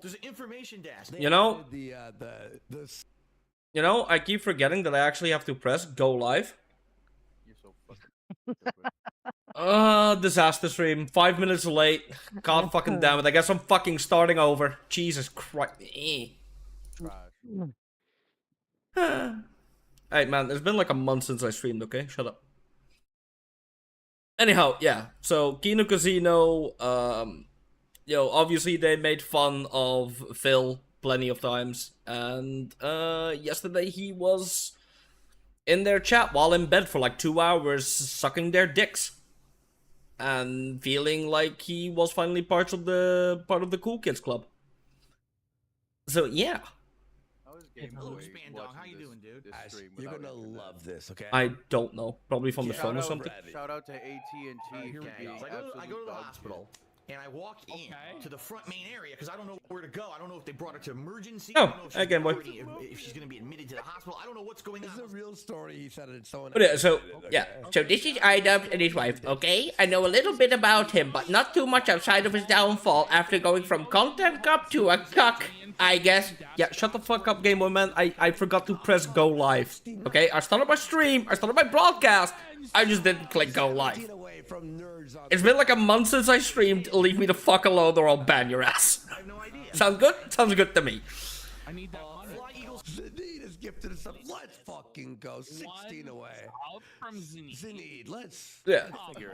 There's an information desk. You know, I keep forgetting that I actually have to press go live. You're so fucking. Disaster stream. 5 minutes late. God fucking damn it. I guess I'm fucking starting over. Jesus Christ. Hey man, it's been like a month since I streamed, okay? Shut up. Anyhow, yeah. So, Kino Casino, obviously they made fun of Phil plenty of times. And, yesterday he was in their chat while in bed for like 2 hours, sucking their dicks. And feeling like he was finally part of the Cool Kids Club. So, yeah. Hello, Spandong. How you doing, dude? You're gonna love this, okay? I don't know. Probably from the phone or something. Shout out to AT&T. I go to the hospital, and I walk in to the front main area because I don't know where to go. I don't know if they brought her to emergency. Oh, I don't know if she's again, boy. if she's gonna be admitted to the hospital. I don't know what's going on. This is a real story. He said it. Someone. But yeah, so this is Idubbbz and his wife, okay? I know a little bit about him, but not too much outside of his downfall after going from content cop to a cuck, I guess. Yeah, shut the fuck up, Game Boy Man. I forgot to press go live. Okay, I started my stream, I started my broadcast, I just didn't click go live. It's been like a month since I streamed. Leave me the fuck alone or I'll ban your ass. I have no idea. Sounds good? Sounds good to me. I need that money. Fly Eagles. Zenid is gifted us up. Let's fucking go. 16 away. Out from Zenith. Zenid, let's. Yeah.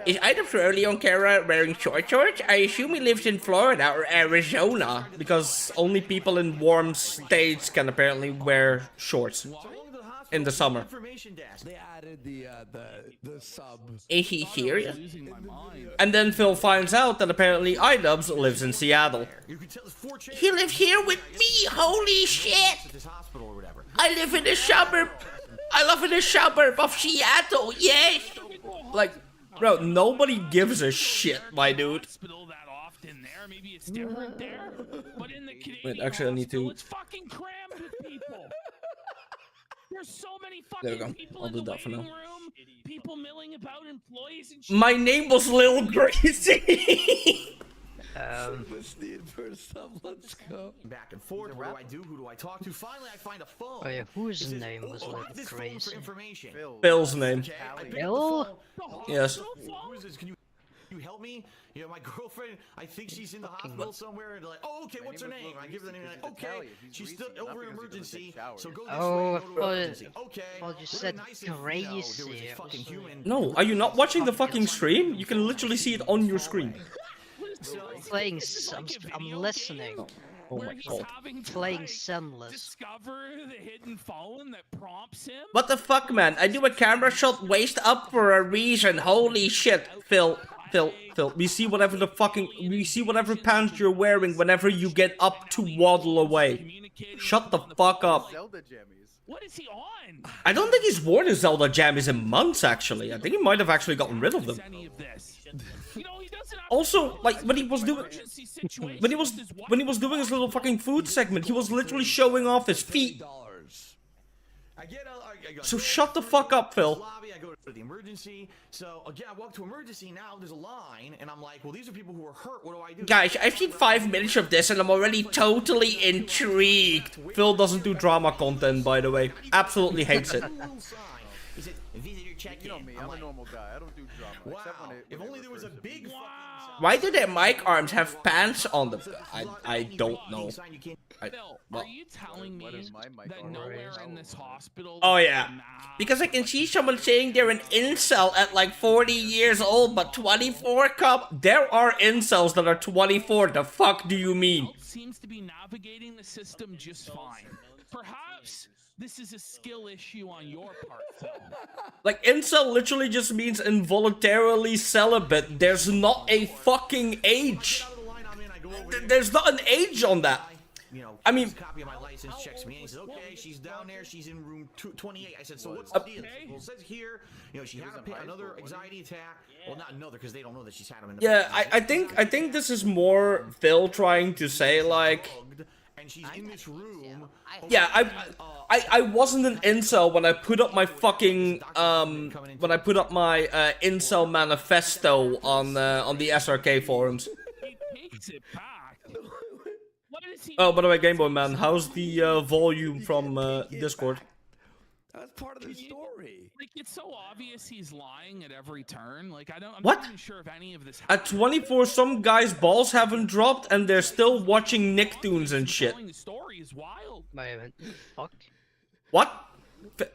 Is Idubbbz early on camera wearing short shorts? I assume he lives in Florida or Arizona, because only people in warm states can apparently wear shorts in the summer. Information desk. They added the sub. Is he serious? Losing my mind. And then Phil finds out that apparently Idubbbz lives in Seattle. You can tell there's 4 chairs He lives here with me, holy shit! at this hospital or whatever. I live in a suburb. I live in a suburb of Seattle, yes! Like, bro, nobody gives a shit, my dude. Hospital that often there. Maybe it's different there. But in the Canadian Wait, actually, I need to- hospital, it's fucking crammed with people. There's so many There we go. fucking people I'll in do the that for now. waiting room. People milling about, employees and shit. My name was Lil Gracie. Let's need for sub. Let's go. Back and forth. What do I do? Who do I talk to? Finally, I find a phone. Oh yeah, whose It says, name was "Oh, like this phone for crazy? information." Phil's name. Okay, I pick up the Phil? phone. Yes. Who is this? Can you help me? You know, my girlfriend, I think she's in the hospital somewhere. And they're like, oh, okay, what's her name? I give her the name. Like, okay, she's still over in emergency. So go this Oh, way. I Go to thought- emergency. Okay. thought you would've said been nice if, you know, there was a crazy. fucking human. No, are you not watching the fucking stream? You can literally see it on your screen. Playing I'm listening. Oh Where my he's god. having to, Playing like, Sunless. discover the hidden phone that prompts him. What the fuck, man? I do a camera shot waist up for a reason. Holy shit. Phil. We see whatever pants you're wearing whenever you get up to waddle away. Communicating Shut the with fuck up. Zelda jammies. What is he on? I don't think he's worn his Zelda jammies in months, actually. I think he might have actually gotten rid of them. Any of this. You know, he doesn't have Also, like, when he was doing... emergency situation When he was with his wife. when he was doing his little fucking food segment, he was literally showing off his feet. I get out. I go So shut the fuck up, Phil. lobby, I go to the emergency. So again, I walk to emergency. Now there's a line, and I'm like, well, these are people who are hurt. What do I do? Guys, I've seen 5 minutes of this and I'm already totally intrigued. Phil doesn't do drama content, by the way. Absolutely hates it. Little sign. He said, visitor check-in. You know me, I'm a like, normal guy. I don't do drama. wow. Except when it, If when only it there was a refers to big me. fucking sign. Why do their mic arms have pants on them? I don't know. Sign you can't- Phil, well- are you telling me What is my mic that on? nowhere in this hospital? Oh yeah. Because I can see someone saying they're an incel at like 40 years old, but 24 cup. There are incels that are 24. The fuck do you mean? Seems to be navigating the system just fine. Perhaps this is a skill issue on your part, Phil. Like, incel literally just means involuntarily celibate. There's not a fucking age. Out of the line I'm in, I go over there. There's not an age on that. You know, I mean- gets a copy of my license, checks me in. He says, okay, she's down there. She's in room 28. I said, so what's the deal? Well, it says here, you know, she had another anxiety attack. Well, not another, because they don't know that she's had them in the Yeah, past. I think this is more Phil trying to say like, Bugged, and she's in this room. yeah, I wasn't an incel when I put up my fucking when I put up my incel manifesto on the SRK forums. He takes it back. What does he Oh, know by the way, it's Game Boy his Man, how's the volume from Discord? That's part of the story. Like, it's so obvious he's lying at every turn. Like, I'm What? not even sure if any of this At 24, some guys' balls haven't dropped and they're still watching Nicktoons and shit. Telling the story is wild. Wait a minute. Fuck. What?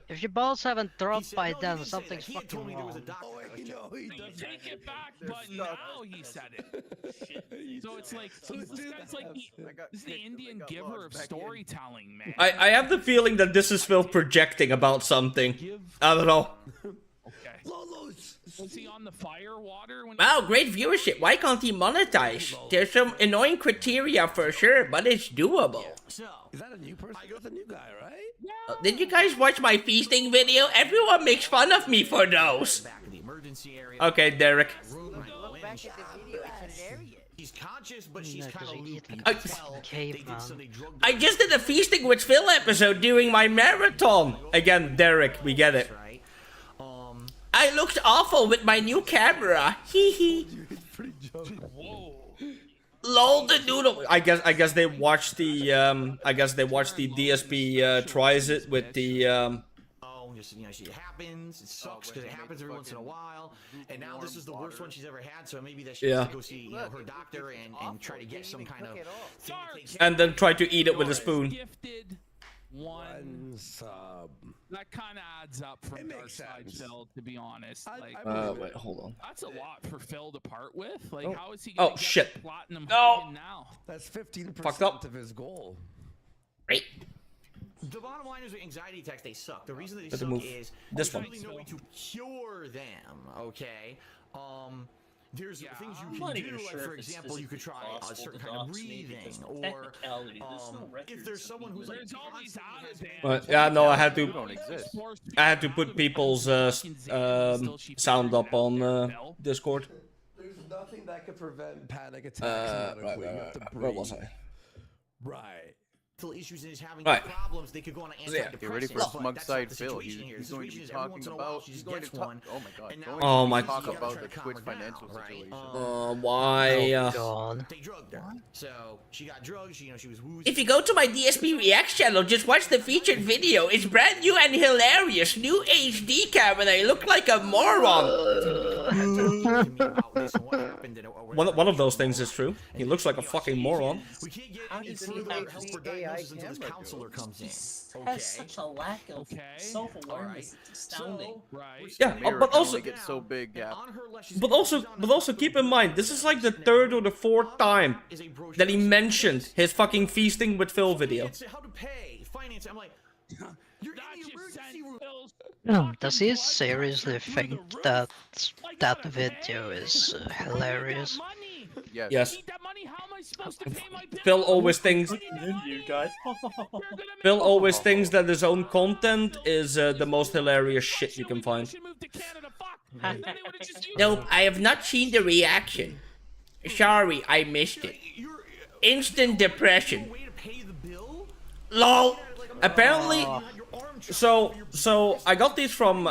If your balls haven't He dropped said, by "No, he then, didn't say something's that. He had told fucking me there was a wrong. doctor." Oh, wait, no, he You doesn't. take it back, There's but stuff. now he said it. So it's like, So this did guy's like, I got this is the kicked and they Indian got giver lodged of back in. storytelling, man. I have the feeling that this is Phil projecting about something. Give. I don't know. Okay. Lolo's. Was he on the fire water when? Wow, great viewership. Why can't he monetize? There's some annoying criteria for sure, but it's doable. So, Is that a new person? That's a new guy, right? Did you guys watch my feasting video? Everyone makes fun of me for those. back in the emergency area. Okay, Derek. Room, I go in, Back at the video, it's hilarious. She's conscious, but she's Yeah, 'cause kind of he loopy. eat You like can a tell caveman. they did some, they drugged I her, just did a feasting with Phil episode during my marathon. Again, Derek, we get it. right? I looked awful with my new camera. Hee hee. Pretty joke. Whoa. Lol the noodle. I guess they watched the DSP tries it with the Oh, just, you know, it happens. It sucks because it happens every once in a while. And now this is the worst one she's ever had. So maybe that she Yeah. needs to go see, you know, her doctor and try to get some kind of thing to take care and then try to eat it with a spoon. Gifted one. One sub. That kind of adds up It from makes Dark Side sense. Phil, to be honest. Like, Wait, hold on. that's a lot for Phil to part with. Like, Oh. how is he Oh, gonna get shit. the platinum No. Hurricane now? That's 15% Fucked up. of his goal. Great. The bottom line is with anxiety attacks, they suck. The reason that they Better suck move is this there's one. really no way to cure them. Okay. There's Yeah, things you I'm can not do, even like sure for if it's example, you could physically try a possible certain to kind of dox me, breathing, because or technicality, there's no if records there's of someone me who's doing like There's all these constantly out has of bad- But yeah, no, I had You to don't exist. put people's sound up on Discord. There's nothing that could prevent panic attacks medically. You have to breathe. Where was I? Right. mental issues and is having Right. problems, they could go on an Yeah. antidepressant. Get ready for But smug that's side not the Phil. situation here. He's The going to situation be is every talking once in a while about. she He's just going to gets talk. one, Oh my god. and Going now Oh to my talk God. about Try the to calm Twitch her financial down, right? situation. Why? God. They drugged her. So she got drugged. She, you know, she was woozy. If you go to my DSP Reacts channel, just watch the featured video. It's brand new and hilarious. New HD camera. I look like a moron. One of those things is true. He looks like a fucking moron. We can't get How any does he further have help the for AI diagnosis until this camera counselor comes in. He has such a lack of Okay. self-awareness. It's astounding. Right. Yeah, Mirror but can also, only get so big, yeah. but also keep in mind, this is like the third or the fourth time that he mentioned his fucking feasting with Phil video. How to pay, finance. I'm like, you're That in the just emergency sent room. Phil's Does fucking he blood seriously pressure through think the roof. that I that gotta video pay. is I need hilarious? that money. Yes. Yes. I need that money. How am I supposed to pay my bills? Phil always thinks I need that money. You guys. You're gonna make Phil always thinks that his own content is the most hilarious shit you can find. should move to Canada, fuck. And then they would've just used Nope, I have not seen the reaction. Sorry, I missed it. You're Instant depression. way to pay the bill. LOL. Apparently, You had your arm so I got these from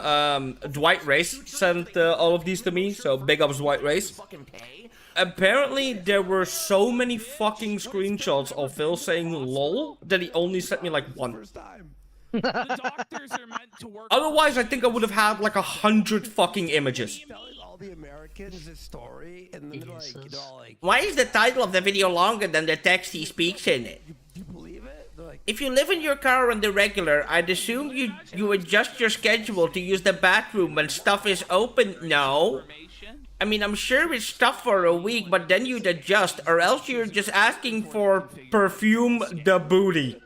Dwight Race. Sent all of these to me. So big ups Dwight Race. fucking pay. Apparently, there were so many fucking screenshots of Phil saying "lol" that he only sent me like one. First time. The doctors are meant to work. Otherwise, I think I would have had like 100 fucking images. Telling all the Americans this story, and then they're like, they're all like, Why is the title of the video longer than the text he speaks in it? "You believe it?" They're like, If you live in your car on the regular, I'd assume you adjust your schedule to use the bathroom when stuff is open. No. Information. I mean, I'm sure it's stuff for a week, but then you'd adjust, or else you're just asking for perfume the booty.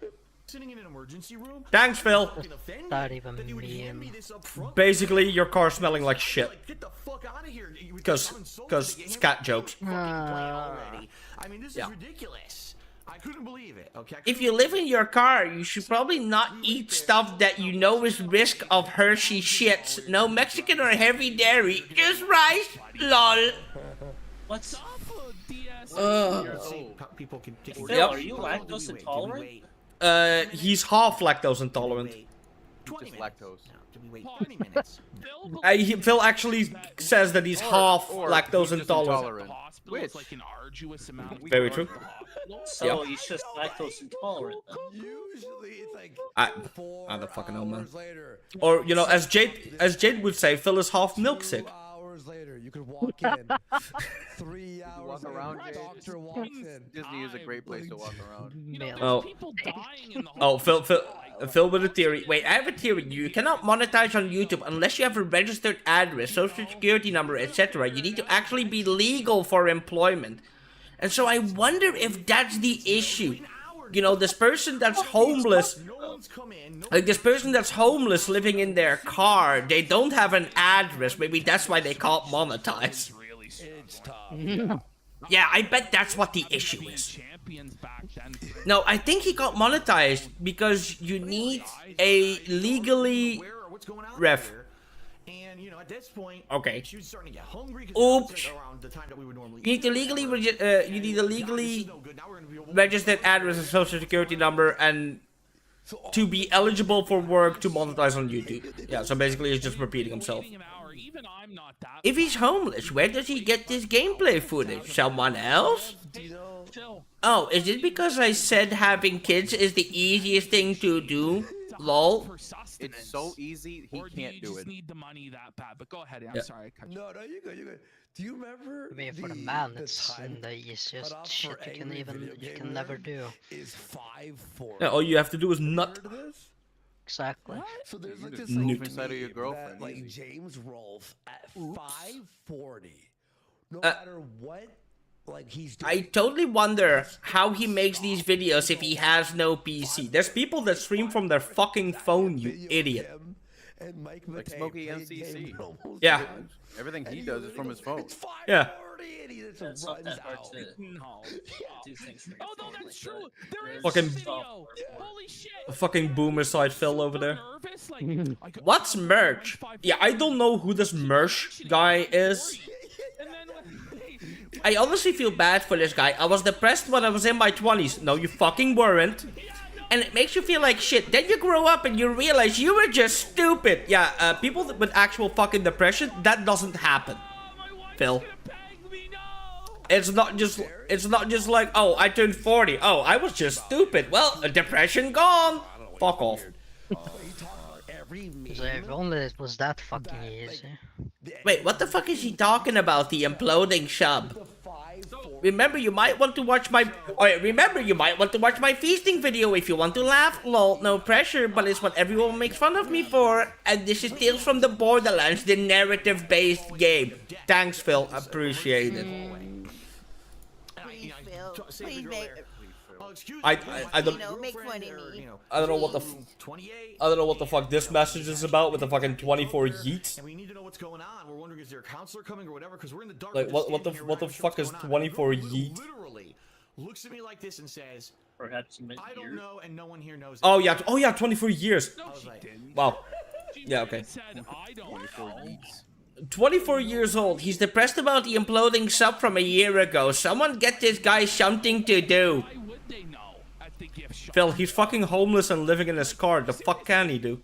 Sitting in an emergency room. Thanks, Phil. Fucking offend Not me, even that you would hand me mean. this up front. Basically, your car smelling like shit. Like, get the fuck out of here. You would 'Cause- come and sold 'cause it. You it's hand cat me jokes. the fucking plan already. I mean, this Yeah. is ridiculous. I couldn't believe it. Okay. If you live in your car, you should probably not eat stuff that you know is risk of Hershey shits. No Mexican or heavy dairy, just rice. LOL. What's Off of DS. People can take Phil, Yep. are you lactose intolerant? He's half lactose intolerant. 20 Just minutes. lactose. No, did we wait 20 minutes? Phil actually says that he's half or lactose he's just intolerant. intolerant. The hospital Which? is like an arduous amount of Very work true. at the hospital. So he's just lactose intolerant. Then. Usually it's like I 4 don't fucking know, man. hours later. Or you know, as Jade would say, Phil is half milk sick. 2 hours later, you could walk in. 3 hours walk later, around, the Jade? doctor walks in. Disney is a great place to walk around. You know, Male. there's Oh. people dying in the Oh, hospital. Phil with a theory. Wait, I have a theory. You cannot monetize on YouTube unless you have a registered address, social security number, etc. You need to actually be legal for employment. And so I wonder if that's the issue. You know, this person that's homeless, No one's come in. No like this person that's homeless living in their car, they don't have an address. Maybe that's why they can't monetize. Really It's tough. Yeah, I bet that's what the issue is. champions back then. No, I think he got monetized because you need a legally aware of what's going on Ref. there. And, you know, at this point, Okay. she was starting to get hungry. 'cause Oops. it's around the time that we would normally You need to legally you need a legally registered address and social security number and to be eligible for work to monetize on YouTube. Yeah, so basically he's just repeating himself. Waiting an hour, even I'm not that. If he's homeless, where does he get this gameplay footage? Someone else? Phil, Oh, is it because I said having kids is the easiest thing to do? Lol. for sustenance. It's so easy, he Or do can't you do just it. need the money that bad? But go ahead. I'm Yeah. sorry. I cut you. No, you're good, you're good. Do you remember I mean, for the man, it's time the easiest cutoff shit for you can angry even video you game can never land do. is 5:40. Yeah, all you have to do is nut. Heard of this? Exactly. So there's like this just move like, inside of your meme girlfriend, that, like easy. James Rolfe at 5:40, no Uh, matter what, like he's doing. I totally wonder how he makes these videos if he has no PC. There's people that stream from their fucking phone, you video of idiot. him and Mike Like McCabe Smokey playing MCC. games almost Yeah. daily. Everything And he does is from his phone. It's 5:40 Yeah. and he just That's not runs that hard out. to No. do things. for Oh no, your that's phone true. like There is Fucking- a video. Holy shit. A fucking boomer side Phil over Super there. nervous, like, I could- What's Merch? Yeah, I don't know who this Merch guy is. And then when- I honestly feel bad for this guy. I was depressed when I was in my 20s. No, you fucking weren't. And it makes you feel like shit. Then you grow up and you realize you were just stupid. Yeah, people with actual fucking depression, that doesn't happen. Oh, my wife's Phil. gonna beg me, no. It's not just like, oh, I turned 40. Oh, I was just stupid. Well, depression gone. Fuck off. Every Because if only it was that fucking easy. Wait, what the fuck is he talking about? The imploding sub. Remember, you might want to watch my. Oh, yeah, remember, you might want to watch my feasting video if you want to laugh. Lol, no pressure, but it's what everyone makes fun of me for. And this is Tales from the Borderlands, the narrative-based game. Thanks, Phil. Appreciate it. Please, Phil. Please make. Oh, excuse I- me, I don't- You know, make fun of or, me. you know, I don't know what the. 28. I don't know what the fuck this message is about with the fucking 24 yeets. And we need to know what's going on. We're wondering, is there a counselor coming or whatever? Because we're in the dark. Like, we're what- just what the- standing here, what we're the not sure fuck what's is going on. 24 And the girl yeet? Literally looks at me like this and says, Perhaps you meant I don't year. know, and no one here knows. Oh yeah, 24 years. No, was she like- didn't. Wow. She Yeah, literally okay. said, I don't know. 24 years old. He's depressed about the imploding sub from a year ago. Someone get this guy something to do. Why would they know at the gift shop? Phil, he's fucking homeless and living in his car. The fuck can he do?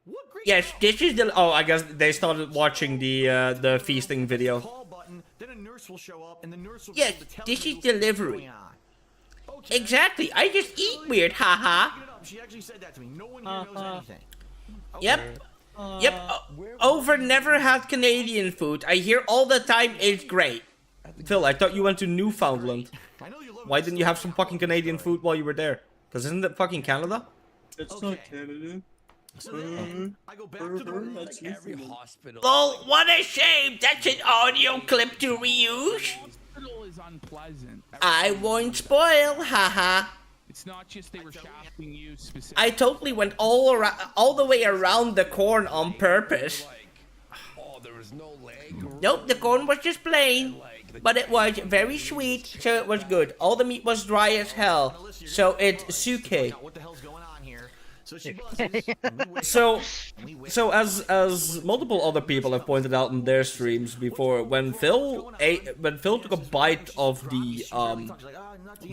What great Yes, this is the. Oh, I guess they started watching the feasting video. call button, then a nurse will show up, and the nurse will Yes, be able to tell this you is what's delivery. going on. Okay. Exactly. I just eat weird. Haha. Pick it up. She actually said that to me. No one here knows anything. Yep. Yep. Over never had Canadian food. I hear all the time it's great. Phil, I thought you went to Newfoundland. I know you love Why this didn't you have stuff, some right? fucking Canadian food while you were there? Because isn't it fucking Canada? It's Okay. not Canada. So then I go back to the room. That's Every Newfoundland. hospital. Lol, what a shame. That's an audio clip to reuse. Hospital is unpleasant. I won't spoil. Haha. It's not just they were shafting you specifically. I totally went all the way around the corn on purpose. Oh, there was no leg. Nope, the corn was just plain. But it was very sweet, so it was good. All the meat was dry as hell. So it's suke. What the hell's going on here? So she buzzes. And we wait. So, And we wait. so as multiple other people have pointed out in their streams before, when Phil took a bite of the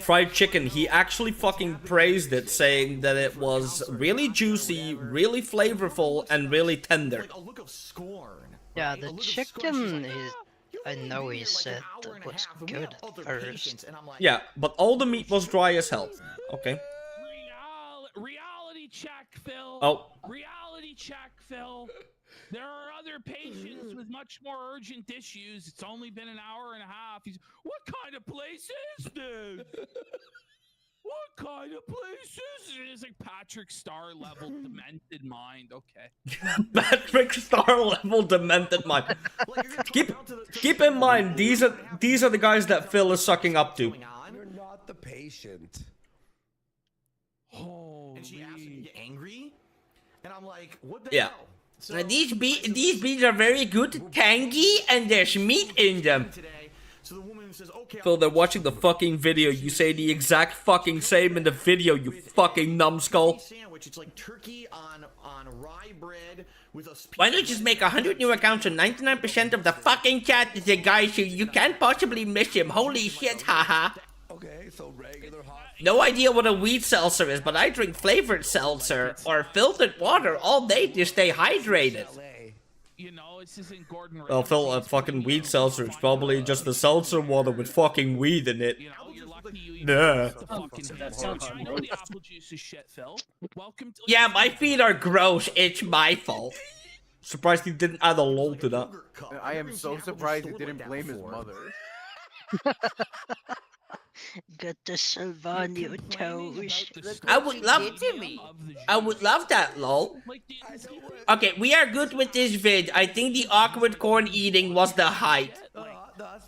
fried chicken, he actually fucking praised it, saying that it was really juicy, really flavorful, and really tender. Like a look of scorn. Yeah, right? A the look of scorn. She's chicken like, is. "You I only know been he here like said an hour that and a was half, and we good have at other first. patients." And I'm like, Yeah, but all the meat was dry as hell. Okay. Reality check, Phil. Oh. Reality check, Phil. There are other patients with much more urgent issues. It's only been an hour and a half. What kind of place is this? What kind of place is it? It's like Patrick Star level demented mind. Okay. Patrick Star level demented mind. Keep in mind, these are the guys that Phil is sucking up to. You're not the patient. And she asked me to get angry, and I'm like, "What the Yeah. hell?" So These beans are very good, tangy, and there's meat in them. today, so the woman says, "Okay." Phil, they're watching the fucking video. You say the exact fucking same in the video, you fucking numbskull. Sandwich. It's like turkey on rye bread with a. Why don't you just make 100 new accounts and 99% of the fucking chat is a guy who you can't possibly miss him. Holy shit, haha. Okay, so regular hot. No idea what a wheat seltzer is, but I drink flavored seltzer or filtered water all day to stay hydrated. You know, this isn't Gordon Well, Phil, a Ramsay's fucking fucking weed seltzer is probably just the seltzer water with fucking weed in it. You know, you're lucky you even Nah. use the fucking That sounds I know gross. the apple juice is shit, Phil. Welcome to Yeah, my feet are gross. It's my fault. Surprised he didn't add a lol to that. I am so surprised he didn't blame his mother. Got the Sylvania toes. I would love that, lol. Okay, we are good with this vid. I think the awkward corn eating was the height.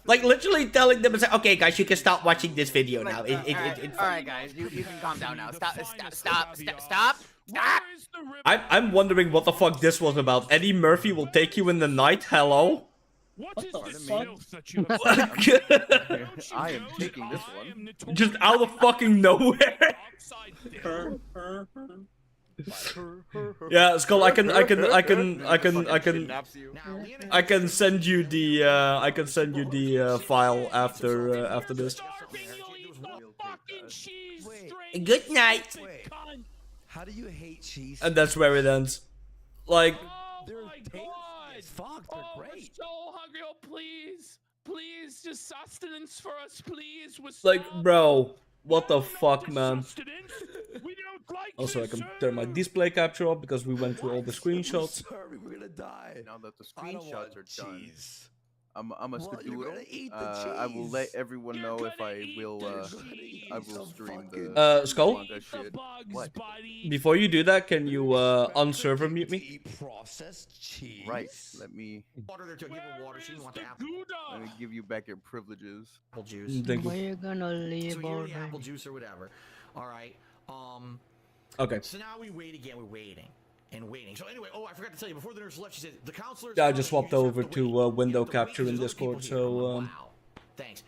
Like, literally telling them, okay, guys, you can stop watching this video now. Alright, guys, you can calm down now. Stop. I'm wondering what the fuck this was about. Eddie Murphy will take you in the night. Hello? What is this filth that you I am taking this one. Just out of fucking nowhere. Yeah, Skull, I can send you the file after this. Good night. How do you hate cheese? And that's where it ends. Like, They're my tasty God. as fuck. They're Oh, we're great. so hungry. Oh, please, just sustenance for us, please. We're like, starving. bro, what the No, fuck, not man? sustenance. We don't like Also, I this, can turn my sir. display capture off because we went through all the screenshots. Sorry, we're gonna die. Now that the I don't screenshots want are done, cheese. I'm a Well, you're skadoodle. gonna eat the I will let cheese. everyone You're know gonna if I eat will. the I will cheese. stream fucking- the. Skull? blanka Eat the shit. bugs, What? buddy. Before you do that, can you unserver mute me? Eat processed cheese. Right. Let me Water there to give her water. She didn't want the let Gouda. me give you back your privileges. apple juice. Thank you. We're gonna So leave you're the already. apple juice or whatever. All right. Okay. So now we wait again. We're waiting and waiting. So anyway, I forgot to tell you before the nurse left. She said the counselors. Yeah, I just swapped you have over to to, wait. You have window to wait capture 'cause in there's other Discord, people here. so, Wow. Thanks.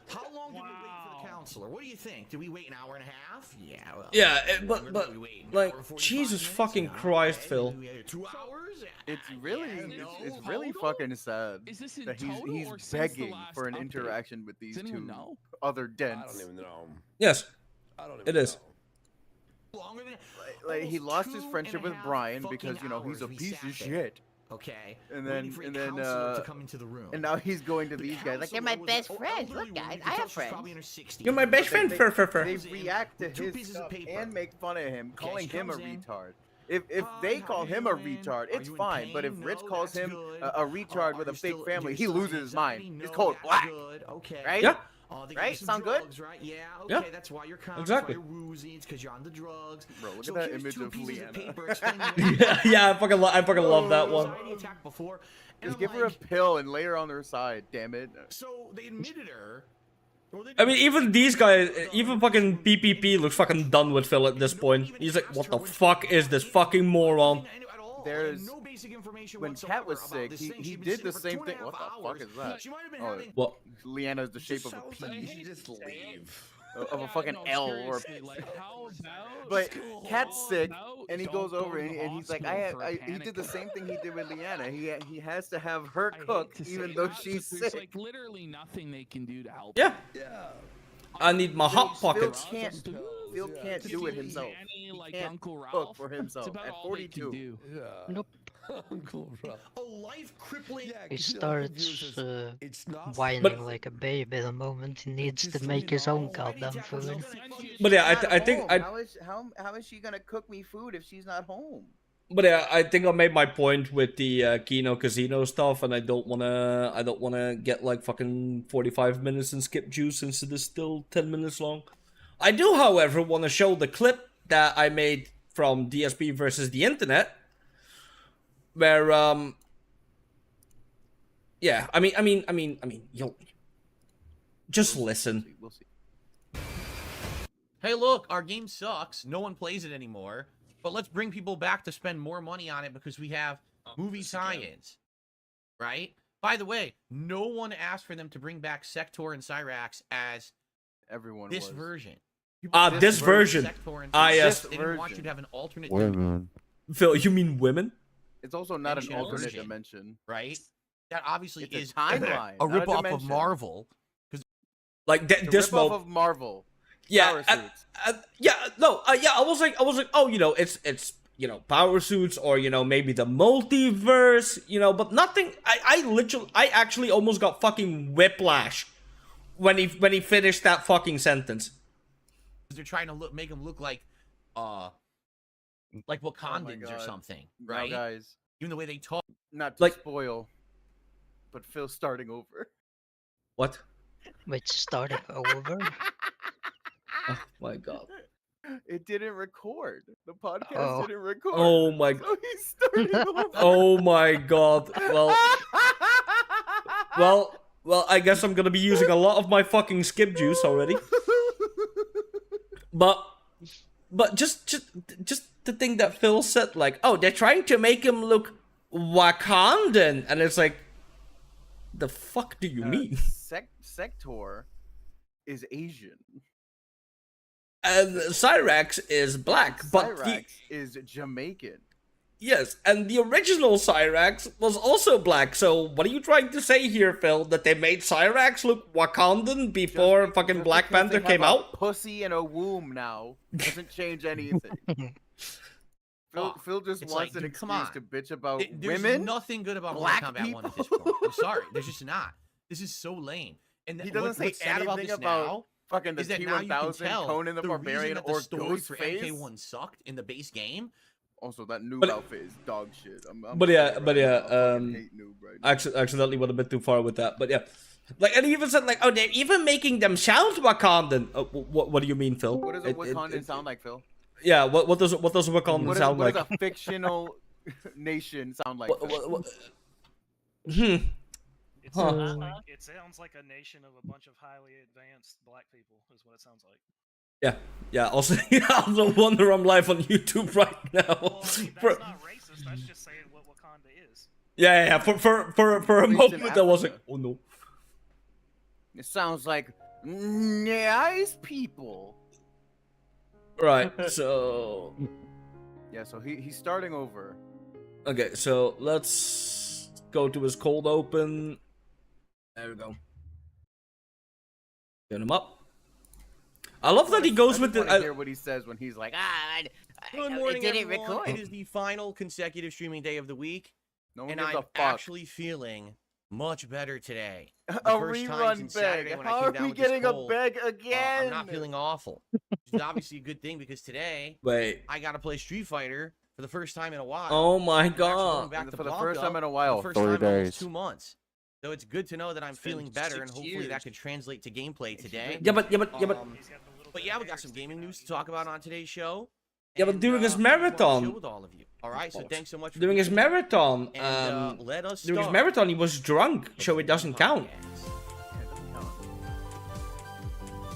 How long did we wait for the counselor? What do you think? Did we wait an hour and a half? Yeah. Well, Yeah, we're but probably waiting an like, hour and 45 Jesus minutes? fucking Yeah, Christ, okay. Phil. We had 2 hours. It's really, it's really total? fucking sad Is this in that total he's or since the begging last for an update? interaction with these Does anyone two know? other I dents. don't even know. Yes, I don't even it is. know. Longer than Like he almost lost his 2 friendship and a with half Brian fucking because he's hours a we piece sat of there. shit. Okay. And waiting then- for a and then, counselor to come into the room. And now he's going to these guys like, They're my best friends. Look, guys, I have friends. You're my best friend, they, fur. they Comes in react to with 2 his pieces of stuff paper. and make fun of him, calling she him a comes in. retard. If Hi, they how call you him a doing? retard, Are it's you in fine. But if pain? Rich No, calls that's him good. a retard Are with you a fake still- family, do he you still loses have his mind. anxiety? It's No, called that's black. good. Okay. Right? Yeah. They Right? give you some Sound good? drugs, right? Yeah. Yeah. Okay, that's why you're calm. Exactly. That's why you're woozy. It's because you're on the drugs. Bro, look So at that here's image 2 of pieces Leanna. paper explaining what Yeah, I fucking love that one. anxiety attack before. And Just I'm give her a like, pill and lay her on her side. Damn it. So they admitted her. Or they I mean, even these guys, even fucking PPP looks fucking done with Phil at this point. He's like, what the fuck is this fucking moron? There's- no basic information when whatsoever Kat was about sick, this he- thing. he She'd been did sitting the for same 2.5 thing. What the fuck hours. is that? She might have been Oh, having. What? Leanna's the shape of a Sounds pea. like you should just leave. of a fucking L or. how about But school? Cat's sick, No, and he don't goes go over to the and he's like, hospital for a he panic did the same attack. thing he did with Leanna. He has to have her I hate cook to even say though that, she's but there's sick. like literally nothing they can do to help. Yeah. Yeah. I need my hot Phil pockets. can't Phil Yeah. can't do it Be himself. Danny, He like can't Uncle cook Ralph. for It's himself about at all they can 42. do. Yeah. Nope. Uncle Ralph. A life crippling. Yeah, He 'cause, you know, I'm starts confused. It's not whining But- like a baby the moment he needs just to make his own Already goddamn tackles food. But yeah, Not I think home. I How is she gonna cook me food if she's not home? But yeah, I think I made my point with the Kino Casino stuff, and I don't wanna get like fucking 45 minutes and skip juice since it is still 10 minutes long. I do, however, want to show the clip that I made from DSP versus the internet, where yeah, I mean, you'll just listen. We'll see. Hey, look, our game sucks. No one plays it anymore. But let's bring people back to spend more money on it because we have movie tie-ins, right? By the way, no one asked for them to bring back Sector and Cyrax as Everyone this was. version. This version. Sector and yes. They didn't want you to have an alternate Phil, you mean women? It's also not an Dimension alternate version. dimension. right? That obviously It's a is timeline, a not a ripoff of dimension. Marvel. Like The this ripoff mo- of Marvel. yeah, Power suits. yeah, no, yeah. I was like, oh, you know, it's you know, power suits or you know maybe the multiverse, you know, but nothing. I actually almost got fucking whiplash when he finished that fucking sentence. They're trying to make him look like Wakandans or God. something, Now, right? guys, Even the way they talk. not to Like- spoil, but Phil's starting over. What? Wait, starting over? Oh my god. It didn't record. The podcast Oh. didn't record. Oh my. So he's starting over. Oh my god. Well, I guess I'm gonna be using a lot of my fucking skip juice already. But just the thing that Phil said, like, oh, they're trying to make him look Wakandan, and it's like, the fuck do you mean? Sector is Asian. And Cyrax is black, but Cyrax is Jamaican. yes, and the original Cyrax was also black. So what are you trying to say here, Phil? That they made Cyrax look Wakandan before fucking Black Because Panther they came have a out? Pussy and a womb now doesn't change anything. Phil just It's wants like, an dude, come excuse on. to bitch about There's women. nothing good about black Mortal Kombat 1 at this people? point. I'm sorry. There's just not. This is so lame. And He doesn't say what's sad about anything this about now Fucking the is that now you can T1000, tell Conan the reason Barbarian, that the or story for Ghostface. MK1 sucked in the base game. Also, that noob But- outfit is dog shit. I'm But yeah, sorry but right yeah, now. I fucking hate noob right now. accidentally went a bit too far with that. But yeah, like, and he even said like, oh, they're even making themselves Wakandan. What do you mean, Phil? What does a Wakandan sound like, Phil? Yeah, what does Wakandan What sound like? does a fictional nation sound like? Phil? It Huh. sounds like a nation of a bunch of highly advanced black people, is what it sounds like. Yeah. Also, no wonder I'm live on YouTube right now. Well, I mean, For- that's not racist. That's just saying what Wakanda is. yeah. For a At least in moment, I was like, Africa. oh no. It sounds like nice people. Right. So Yeah, so he's starting over. okay. So let's go to his cold open. There we go. Turn him up. I love that he goes with I the. hear what he says when he's like, Good it morning, didn't everyone. record. It is the final consecutive streaming day of the week, No one and gives I'm a fuck. actually feeling much better today. A The first time rerun since Saturday beg. when I How came are down we with this getting a cold, beg again? I'm not feeling awful. Which is obviously a good thing because today Wait. I got to play Street Fighter for the first time in a while. Oh my I'm actually going god. back to For the Blanka first time in a for while, the first 3 time in almost days. 2 months. So it's good to know that I'm It's been feeling better, and 6 hopefully that years. could translate to gameplay today. Yeah, but Um, He's got the little But bit yeah, of we got hair some sticking gaming out. news to He's talk looking about on today's show. Yeah, but And, during his I wanna marathon- chill with all of you. All right, so thanks so much for During his being here. marathon, And let us during his start marathon, he was drunk, so it doesn't count. podcast.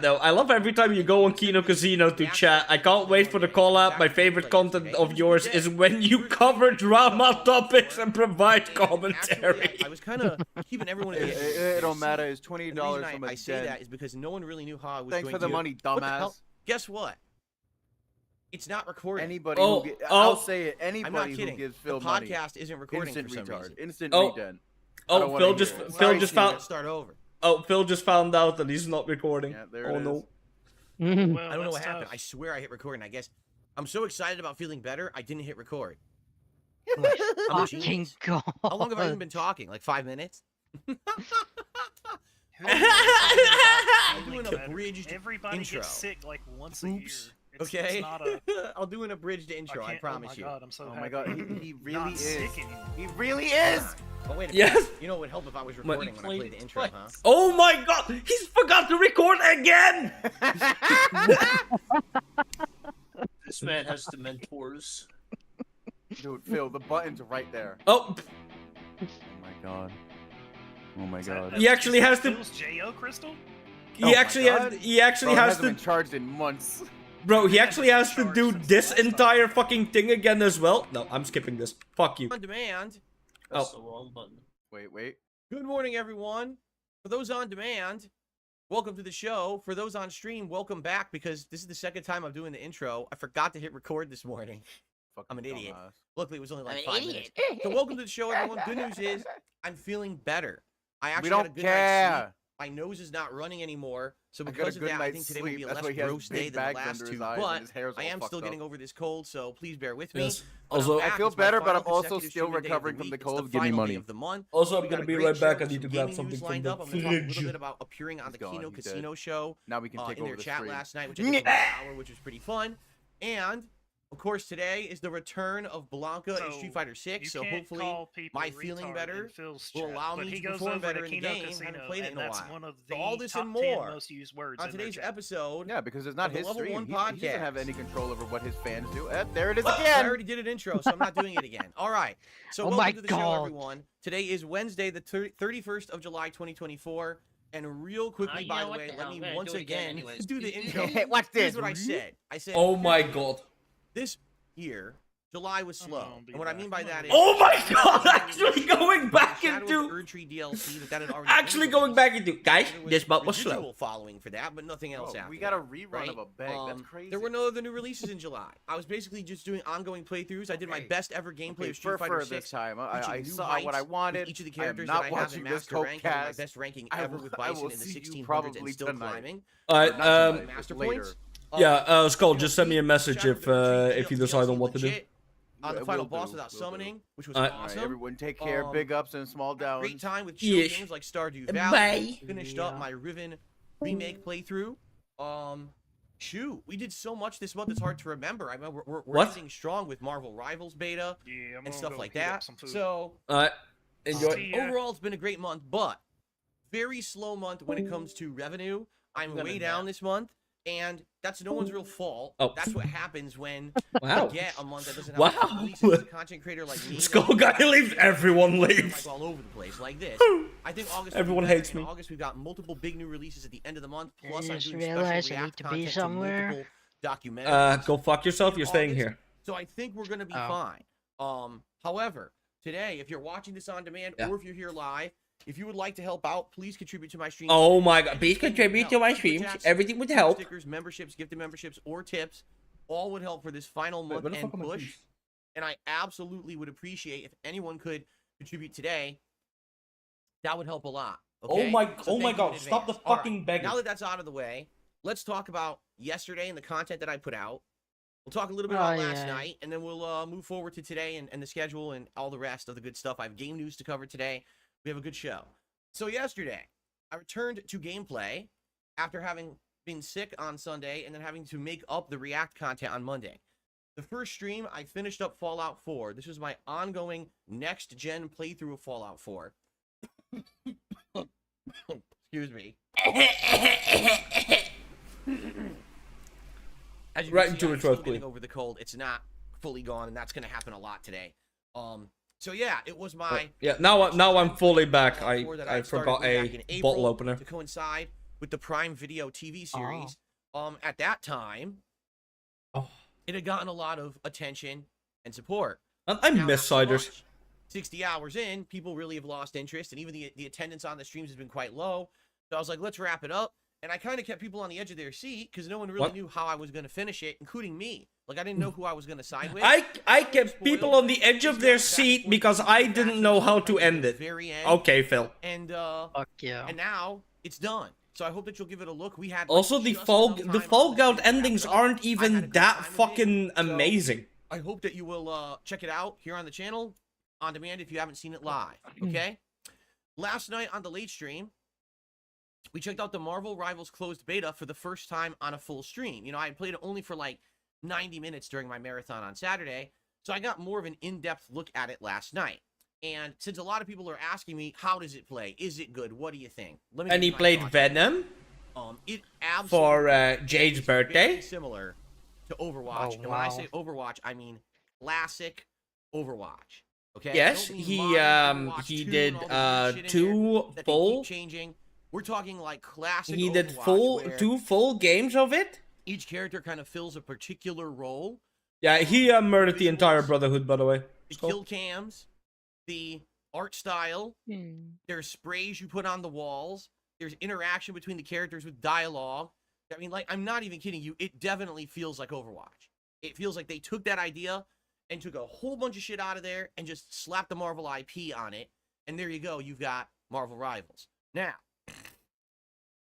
chat though. I love every time you go on Kino Casino to chat. I can't wait for the collab. My favorite content of yours is when you cover drama topics and provide commentary. I was kind of keeping everyone. It don't matter. It's $20 And the reason from a I say den. that is because no one really knew how I was Thanks going for the to. money, What the hell? dumbass. Guess what? It's not recording. Anybody Oh, who oh. I'll say it. I'm not Anybody who kidding. gives The Phil money. podcast isn't recording Instant for some retard. reason. Instant Oh. regen. Oh, Phil just Start over. Phil just found out that he's not recording. Yeah, there Oh it no. is. Mhm. Well, I don't know that's what happened. tough. I swear I hit record, and I guess I'm so excited about feeling better, I didn't hit record. I'm a Fucking genius. god. How long have I even been talking? Like 5 minutes? I'm doing a abridged Everybody intro. gets sick like once a year. Oops. It's Okay. not a. I'll do an abridged intro. I can't- promise oh you. my God, I'm so Oh happy. my god, he Not really sick is. anymore. He really is. Oh wait a minute. Yes. You know what would help if I was What? recording when I played the intro, huh? Oh my god, he's forgot to record again! This man has the mentors. Dude, Phil, the button's right there. Oh, Oh my god. Oh my god. He actually has to- Phil's J.O. Crystal? he my actually God. has, he actually Bro, it has hasn't to, been charged in months. bro, he actually has to Charged do since this last time. entire fucking thing again as well. No, I'm skipping this. Fuck you. On demand. That's the wrong button. Wait. Good morning, everyone. For those on demand, welcome to the show. For those on stream, welcome back because this is the second time I'm doing the intro. I forgot to hit record this morning. I'm an idiot. Dumbass. Luckily, it was only like I'm 5 an minutes. idiot. So welcome to the show, everyone. Good news is I'm feeling better. I actually We had a don't good night's sleep. care. My nose is not running anymore. So I got a because of good that, I night's think today will be sleep. a That's less why he has gross big day than the bags last under two. his eyes and But his hair's I all am still fucked getting up. over this cold, so please bear with me. Yes. But I'm Also, back. I feel It's my better, but final I'm also consecutive still streaming day of recovering the from the week. cold. It's Give me final day money. of the month. Also, I'm We got gonna a be great right show back. I with need some to grab gaming something news from lined the up. I'm gonna talk a little fridge. bit about appearing on the He's gone, Kino he's dead. Casino show Now we can take in their over the chat stream. last night, which I did for about an hour, which was pretty fun. And of course, today is the return of Blanka in So, Street Fighter You 6. So can't hopefully, call people my feeling retard better in Phil's will chat, allow but me he to goes perform over better to in the Kino game. Casino, Haven't played it and in a that's while. one of So the all this top and 10 more most used words on in their today's chat. episode. Yeah, because it's not Of the his Level stream. 1 He doesn't podcast. have any control over what his fans do. There it is I again. already did an intro, so I'm not doing it again. All right. So Oh welcome my to the show, God. everyone. Today is Wednesday, the 31st of July, 2024. And real quickly, You by know the what way, the let hell, me I'm gonna once do it again again anyways. do the intro. Watch Here's this. what I said. I said, Oh my god. this year, July was slow. gonna be And what I back. mean by that is... Oh my god, actually going back Shadow of the into, Erdtree DLC, that had already actually been going released. back into, guys, There this butt was residual slow. following for that, but nothing else Bro, after we got a that, rerun right? of a bag. That's crazy. There were no other new releases in July. I was basically just doing ongoing playthroughs. I did my Okay. best ever gameplay Okay, of Street Fighter for 6. this time. reaching I new saw what I heights with wanted. each of the I am characters not that I have in watching this Master Rank, having my copecast. best ranking I ever will- with I Bison will in the see you 1600s probably and still tonight. climbing. Alright, Not tonight, but Master later. points. yeah, Skull, just send me a DLC, message Shadow of the Erdtree if you DLC decide on what to do. legit On the Yeah, final will boss do, without will do. summoning, which was Alright. awesome. Alright, everyone take care. Um, Big ups and small downs. Great time with chill Yes. games like Stardew Valley. Bye. Finished up my Riven remake playthrough. Shoot, we did so much this month. It's hard to remember. I remember we're What? ending strong with Marvel Rivals beta Yeah, I'm and gonna stuff go like heat up that. some food. So Alright, enjoy. See ya. overall, it's been a great month, but very slow month when it comes to revenue. I'm gonna way down this month, and that's no one's real fault. Oh. That's what happens when Wow. you get a month that doesn't have Wow. a releases as a content creator like me. Skull guy leaves, everyone Like leaves. all over the place, like this. I think August. Everyone will be better. hates In me. August, we've got multiple big new releases at the end of the month. Plus, I I'm just doing special realized I React need to be content somewhere. multiple documentaries. Go fuck yourself, in you're staying August. here. So I think we're gonna be Oh. fine. However, today, if you're watching this on demand Yeah. or if you're here live, if you would like to help out, please contribute to my stream. Oh my god, please Anything would contribute to help. my Super streams, chats, everything would super help. Stickers, memberships, gifted memberships, or tips, all would help for this final month where the end fuck are my push. keys? And I absolutely would appreciate if anyone could contribute today. That would help a lot. Okay? Oh my So god, thank you in stop the advance. All right, fucking begging. Now that that's out of the way, let's talk about yesterday and the content that I put out. We'll talk a little bit Oh, about last yeah. night, and then we'll move forward to today and the schedule and all the rest of the good stuff. I have game news to cover today. We have a good show. So yesterday, I returned to gameplay after having been sick on Sunday and then having to make up the React content on Monday. The first stream, I finished up Fallout 4. This was my ongoing next-gen playthrough of Fallout 4. Excuse me. As you Right can see, into I'm it, still quickly. getting over the cold. It's not fully gone, and that's going to happen a lot today. So yeah, it was my Yeah, now I'm fully back. Fallout 4 that I started forgot way a back in April bottle opener. to coincide with the Prime Video TV series. At that time, Oh. it had gotten a lot of attention and support. I Now, miss not so ciders. much. 60 hours in, people really have lost interest, and even the attendance on the streams has been quite low. So I was like, let's wrap it up. And I kind of kept people on the edge of their seat because no one really What? knew how I was going to finish it, including me. Like, I didn't know who I was going to side with. I kept people on the edge of their seat because I didn't know how to end it. Very end. Okay, Phil. And Fuck yeah. and now it's done. So I hope that you'll give it a look. We had like, Also, the just Fall enough time the on Fall the Guard stream to wrap endings it up. aren't I had a even good that time with it. fucking So, amazing. I hope that you will check it out here on the channel on demand if you haven't seen it live. Okay. Last night on the late stream, we checked out the Marvel Rivals closed beta for the first time on a full stream. You know, I played it only for like 90 minutes during my marathon on Saturday, so I got more of an in-depth look at it last night. And since a lot of people are asking me, how does it play? Is it good? What do you think? Let me And he played Venom it absolutely for Jade's is birthday. very similar to Overwatch. And when I say Overwatch, I mean classic Overwatch. Okay. Yes, he did 2 full. Changing. We're talking like classic. He did Overwatch, 2 full games of it. Each character kind of fills a particular role. Yeah, he murdered the entire Brotherhood, by the way. The kill cams, the art style. There's sprays you put on the walls. There's interaction between the characters with dialogue. I mean, like, I'm not even kidding you. It definitely feels like Overwatch. It feels like they took that idea and took a whole bunch of shit out of there and just slapped the Marvel IP on it. And there you go. You've got Marvel Rivals. Now.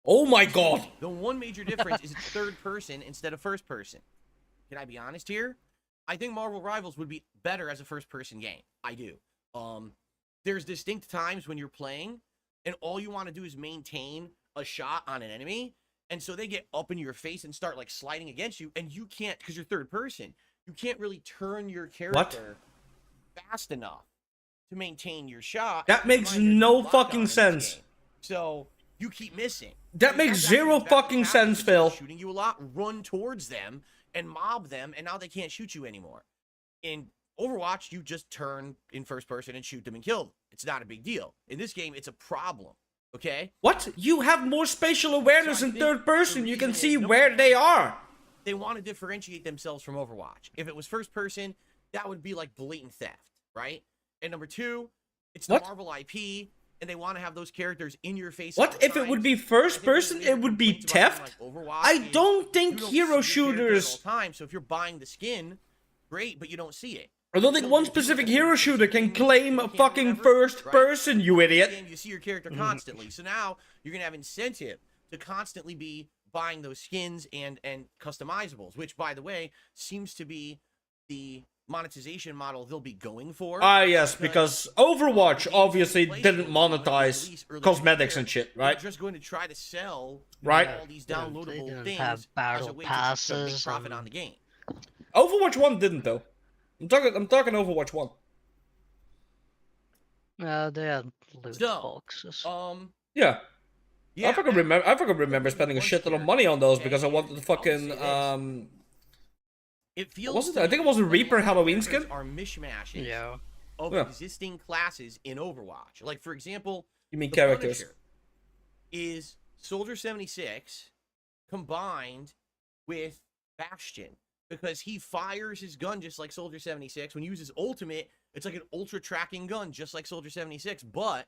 Oh my god. The one major difference is it's third person instead of first person. Can I be honest here? I think Marvel Rivals would be better as a first person game. I do. There's distinct times when you're playing and all you want to do is maintain a shot on an enemy. And so they get up in your face and start like sliding against you. And you can't, because you're third person, you can't really turn your character fast enough to maintain your shot. That makes no fucking sense. So you keep missing. That makes zero fucking sense, Phil. Shooting you a lot, run towards them and mob them, and now they can't shoot you anymore. In Overwatch, you just turn in first person and shoot them and kill them. It's not a big deal. In this game, it's a problem. Okay? What? You have more spatial awareness in third person. You can see where they are. They want to differentiate themselves from Overwatch. If it was first person, that would be like blatant theft, right? And number two, it's the Marvel IP, and they want to have those characters in your face. What if it would be first person? It would be theft. I don't think hero shooters. So if you're buying the skin, great, but you don't see it. I don't think one specific hero shooter can claim a fucking first person, you idiot. You see your character constantly, so now you're gonna have incentive to constantly be buying those skins and customizables, which, by the way, seems to be the monetization model they'll be going for. Yes, because Overwatch obviously didn't monetize cosmetics and shit, right? They're just going to try to sell all these downloadable things have battle as a way passes to make profit on the game. Overwatch 1 didn't though. I'm talking Overwatch 1. They had loot boxes. Yeah. I fucking remember spending a shit ton of money on those because I wanted the fucking It feels I think it was a Reaper Halloween skin. Are mishmashes of existing classes in Overwatch. Like, for example, you mean characters? Punisher is Soldier 76 combined with Bastion, because he fires his gun just like Soldier 76. When he uses ultimate, it's like an ultra tracking gun just like Soldier 76, but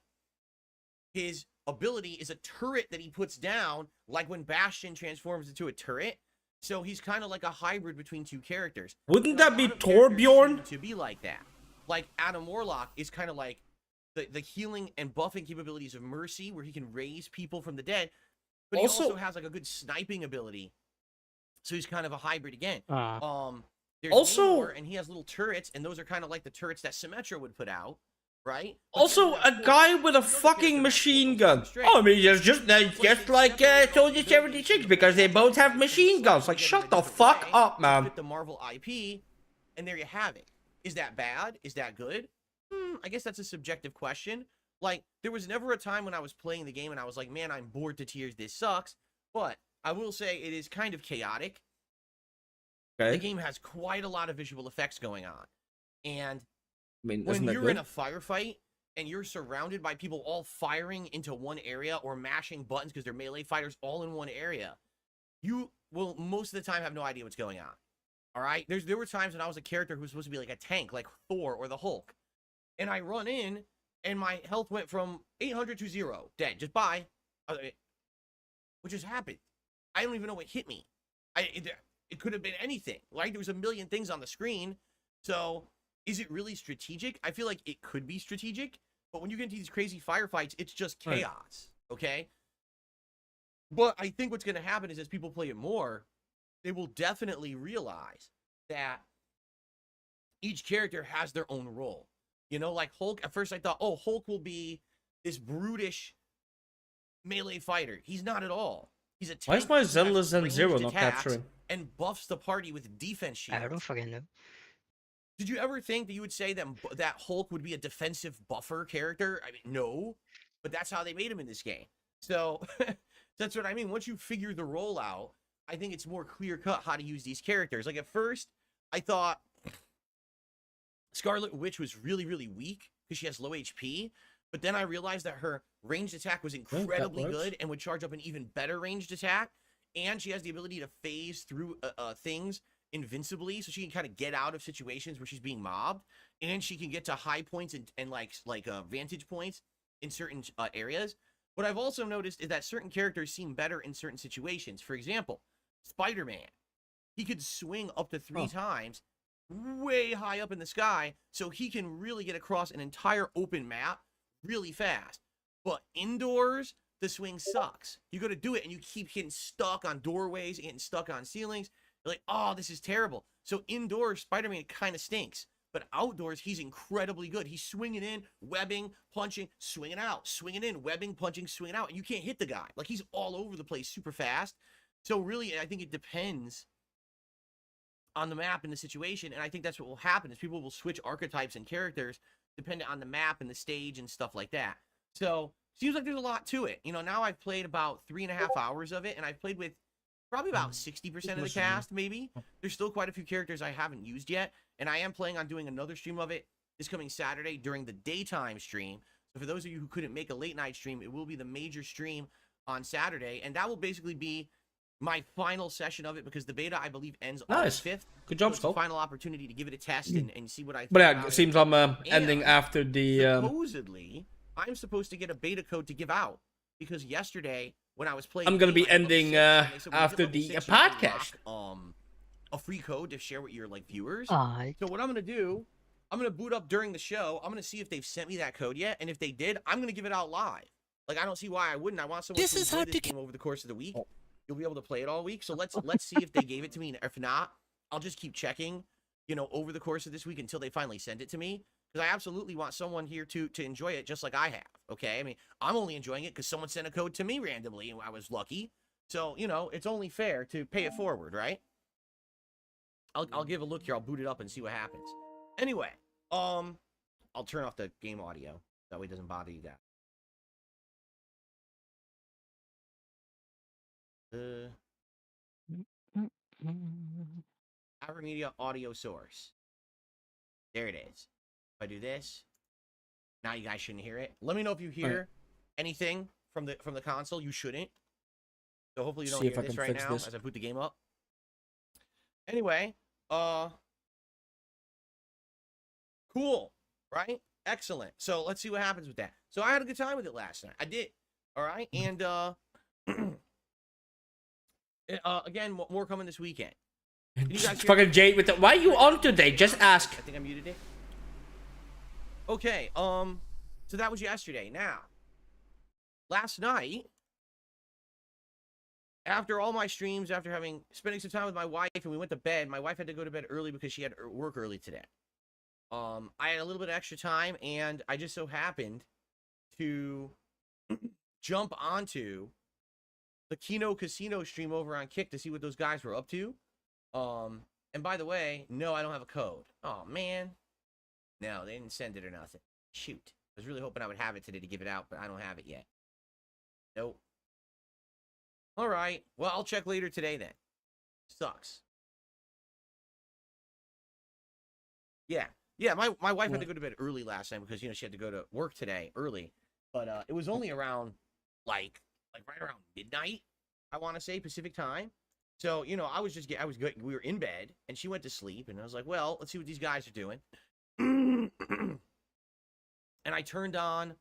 his ability is a turret that he puts down, like when Bastion transforms into a turret. So he's kind of like a hybrid between two characters. Wouldn't that be Torbjorn? To be like that. Like Adam Warlock is kind of like the healing and buffing capabilities of Mercy, where he can raise people from the dead. But he also has like a good sniping ability. So he's kind of a hybrid again. There's Namor, and he has little turrets, and those are kind of like the turrets that Symmetra would put out, right? But also, a guy with a fucking machine gun. Oh, I mean, just like Soldier 76, because they both have machine guns. Like, shut the fuck up, man. With the Marvel IP, and there you have it. Is that bad? Is that good? I guess that's a subjective question. Like, there was never a time when I was playing the game and I was like, man, I'm bored to tears. This sucks. But I will say it is kind of chaotic. Okay. The game has quite a lot of visual effects going on. And I mean, when you're in a firefight and you're surrounded by people all firing into one area or mashing buttons because they're melee fighters all in one area, you will most of the time have no idea what's going on. All right? There were times when I was a character who was supposed to be like a tank, like Thor or the Hulk. And I run in, and my health went from 800 to 0. Dead. Just bye. What just happened? I don't even know what hit me. It could have been anything. Right? There was a million things on the screen. So, is it really strategic? I feel like it could be strategic. But when you get into these crazy firefights, it's just chaos. Okay? But I think what's going to happen is as people play it more, they will definitely realize that each character has their own role. You know, like Hulk, at first I thought, oh, Hulk will be this brutish melee fighter. He's not at all. He's a tank. Why is my who has Zealous and ranged Zero not attacks capturing? and buffs the party with defense shields. I don't fucking know. Did you ever think that you would say that Hulk would be a defensive buffer character? I mean, no, but that's how they made him in this game. So that's what I mean. Once you figure the role out, I think it's more clear cut how to use these characters. Like at first, I thought Scarlet Witch was really, really weak because she has low HP. But then I realized that her ranged attack was incredibly good and would charge up an even better ranged attack. And she has the ability to phase through things invincibly, so she can kind of get out of situations where she's being mobbed, and she can get to high points and vantage points in certain areas. What I've also noticed is that certain characters seem better in certain situations. For example, Spider-Man, he could swing up to 3 times way high up in the sky, so he can really get across an entire open map really fast. But indoors, the swing sucks. You go to do it and you keep getting stuck on doorways, getting stuck on ceilings. You're like, oh, this is terrible. So indoors, Spider-Man kind of stinks. But outdoors, he's incredibly good. He's swinging in, webbing, punching, swinging out, swinging in, webbing, punching, swinging out. And you can't hit the guy. Like, he's all over the place super fast. So really, I think it depends on the map and the situation. And I think that's what will happen is people will switch archetypes and characters depending on the map and the stage and stuff like that. So seems like there's a lot to it. You know, now I've played about 3.5 hours of it, and I've played with probably about 60% of the cast, maybe. There's still quite a few characters I haven't used yet, and I am planning on doing another stream of it this coming Saturday during the daytime stream. So for those of you who couldn't make a late night stream, it will be the major stream on Saturday, and that will basically be my final session of it because the beta, I believe, ends on the 5th. Good job, so Skull. final opportunity to give it a test and see what I think. But yeah, about it seems I'm ending after the... Supposedly, I'm supposed to get a beta code to give out because yesterday when I was playing, I'm gonna be ending they said when you after hit the level 6, you can podcast. unlock, a free code to share with your viewers. Alright. So what I'm gonna do, I'm gonna boot up during the show. I'm gonna see if they've sent me that code yet, and if they did, I'm gonna give it out live. Like I don't see why I wouldn't. I want someone to enjoy this game over the course of the week. You'll be able to play it all week. So let's see if they gave it to me, and if not, I'll just keep checking, you know, over the course of this week until they finally send it to me. Because I absolutely want someone here to enjoy it just like I have, okay? I mean, I'm only enjoying it because someone sent a code to me randomly, and I was lucky. So, you know, it's only fair to pay it forward, right? I'll give a look here. I'll boot it up and see what happens. Anyway, I'll turn off the game audio. That way it doesn't bother you guys. Our media audio source. There it is. If I do this, now you guys shouldn't hear it. Let me know if you hear anything from the console. You shouldn't. So hopefully you don't hear this right now as I boot the game up. Anyway, cool, right? Excellent. So let's see what happens with that. So I had a good time with it last night. I did. All right, and again, more coming this weekend. Can you guys hear Fucking Jade with the... Why are you on today? Just ask. I think I muted it. Okay, so that was yesterday. Now, last night, after all my streams, after spending some time with my wife, and we went to bed, my wife had to go to bed early because she had work early today. I had a little bit of extra time, and I just so happened to jump onto the Kino Casino stream over on Kick to see what those guys were up to. And by the way, no, I don't have a code. Oh, man. No, they didn't send it or nothing. Shoot. I was really hoping I would have it today to give it out, but I don't have it yet. Nope. All right. Well, I'll check later today then. Sucks. Yeah. Yeah, my wife had to go to bed early last night because, you know, she had to go to work today early. But it was only around, like right around midnight, I want to say, Pacific time. So, you know, we were in bed, and she went to sleep, and I was like, well, let's see what these guys are doing. And I turned on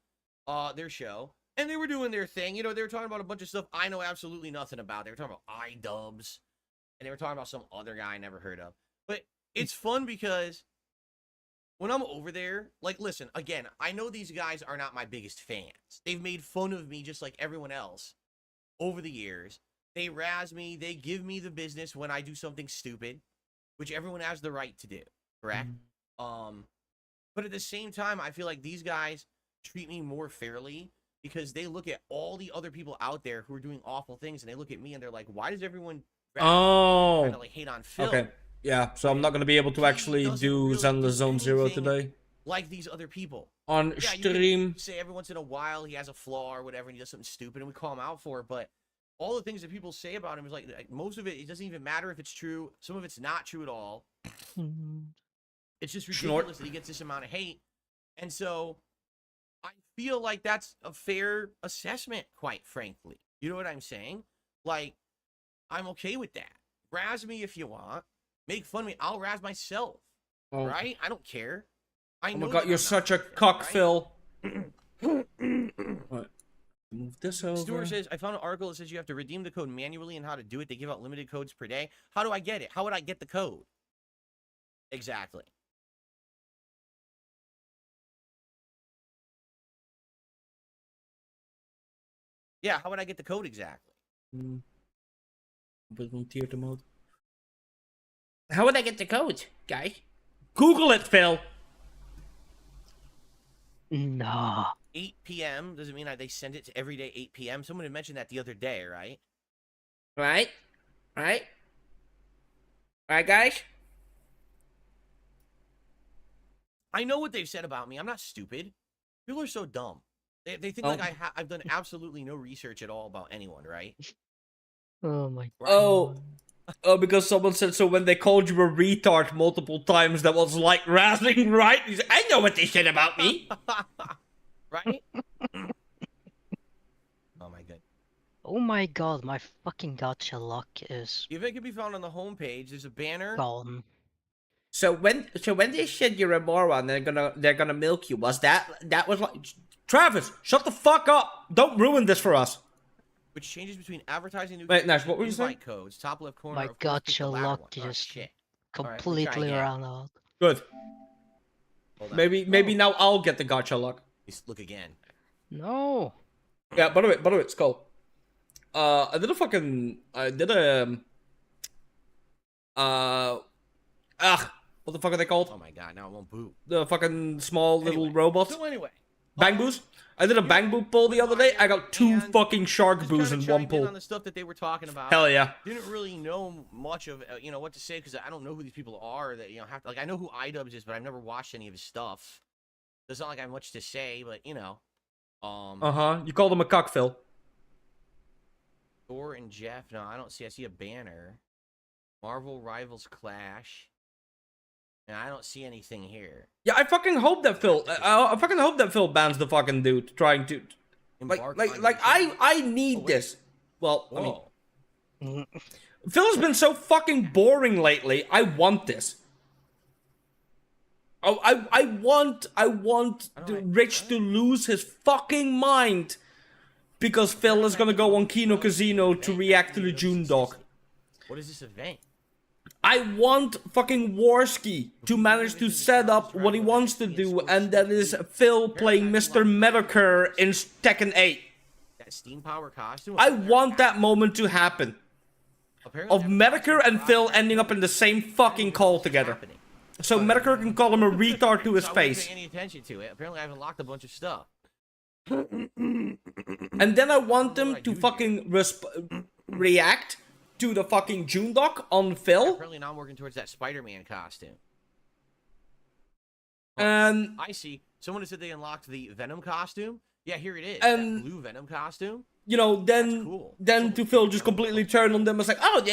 their show, and they were doing their thing. You know, they were talking about a bunch of stuff I know absolutely nothing about. They were talking about iDubbbz, and they were talking about some other guy I never heard of. But it's fun because when I'm over there, like, listen, again, I know these guys are not my biggest fans. They've made fun of me just like everyone else over the years. They razz me. They give me the business when I do something stupid, which everyone has the right to do, correct? But at the same time, I feel like these guys treat me more fairly because they look at all the other people out there who are doing awful things, and they look at me and they're like, "Why does everyone kind of like hate on Phil?" Okay. Yeah, so I'm not gonna be able to He actually doesn't do really Zenless do Zone Zero anything today. like these other people. On Yeah, you stream. can say every once in a while he has a flaw or whatever, and he does something stupid, and we call him out for it. But all the things that people say about him is like most of it. It doesn't even matter if it's true. Some of it's not true at all. It's just ridiculous that he gets this amount of hate, and so I feel like that's a fair assessment, quite frankly. You know what I'm saying? Like, I'm okay with that. Razz me if you want. Make fun of me. I'll razz myself. Oh. Right? I don't care. I Oh know my god, that you're I'm such a not perfect, cock, right? Phil. Right. Move this over. Stuart says, I found an article that says you have to redeem the code manually and how to do it. They give out limited codes per day. How do I get it? How would I get the code? Exactly. Yeah, how would I get the code exactly? Theater mode. How would I get the code, guys? Google it, Phil. No. 8 p.m. doesn't mean they send it to every day 8 p.m. Someone had mentioned that the other day, right? Right? Right? Right, guys? I know what they've said about me. I'm not stupid. People are so dumb. They think Oh. like I've done absolutely no research at all about anyone, right? Oh my Right. Oh, because someone said so when they called you a retard multiple times, that was like razzing, right? He's like, I know what they said about me. Right? Oh my god. Oh my god, my fucking gacha luck is If it can be found on the homepage, there's a banner. gone. So when they said you're a moron, they're gonna milk you. Was that was like, Travis, shut the fuck up! Don't ruin this for us. Which changes between advertising new Wait, Nash, what were you saying? invite codes. Top left corner. My of course, pick the gacha latter luck one. Oh, just shit. All right, let me try completely again. ran out. Good. Hold on. Maybe now I'll get the gacha luck. Let's look again. No. Yeah. By the way, Skull. I did what the fuck are they called? Oh my god, now it won't boot. The fucking small little Anyway, robots. So anyway. Bang boos? I did a bang boo pull the other day. I got 2 fucking shark Just boos kinda in one chimed in pull. on the stuff that they were talking about. Hell yeah. Didn't really know much of what to say because I don't know who these people are that have to, like, I know who iDubbbz is, but I've never watched any of his stuff. So it's not like I have much to say, but You called him a cock, Phil. Thor and Jeff. No, I don't see. I see a banner. Marvel Rivals Clash. And I don't see anything here. Yeah, I fucking hope that Phil. I fucking hope that Phil bans the fucking dude trying to. Embark on I need wait. this. Well, I Whoa. mean, Phil has been so fucking boring lately. I want this. Oh, I want Rich to lose his fucking mind because Phil is gonna go on Kino Casino to react to the June dog. What is this event? I want fucking Warski to manage to set up what he wants to do, and that is Phil playing Mr. Medicare in Tekken 8. That Steam Power costume? I want that moment to happen. Apparently Of that Medicare costume and Phil ending up in the same fucking call together. happening. So Medicare can call him a retard to his So I wasn't face. paying any attention to it. Apparently I haven't locked a bunch of stuff. And then I want them to fucking react to the fucking June doc on Phil. Apparently now I'm working towards that Spider-Man costume. And I see. Someone has said they unlocked the Venom costume. Yeah, here it is. And- that blue Venom costume. you know, then cool. to Phil just completely turn on them and say, oh,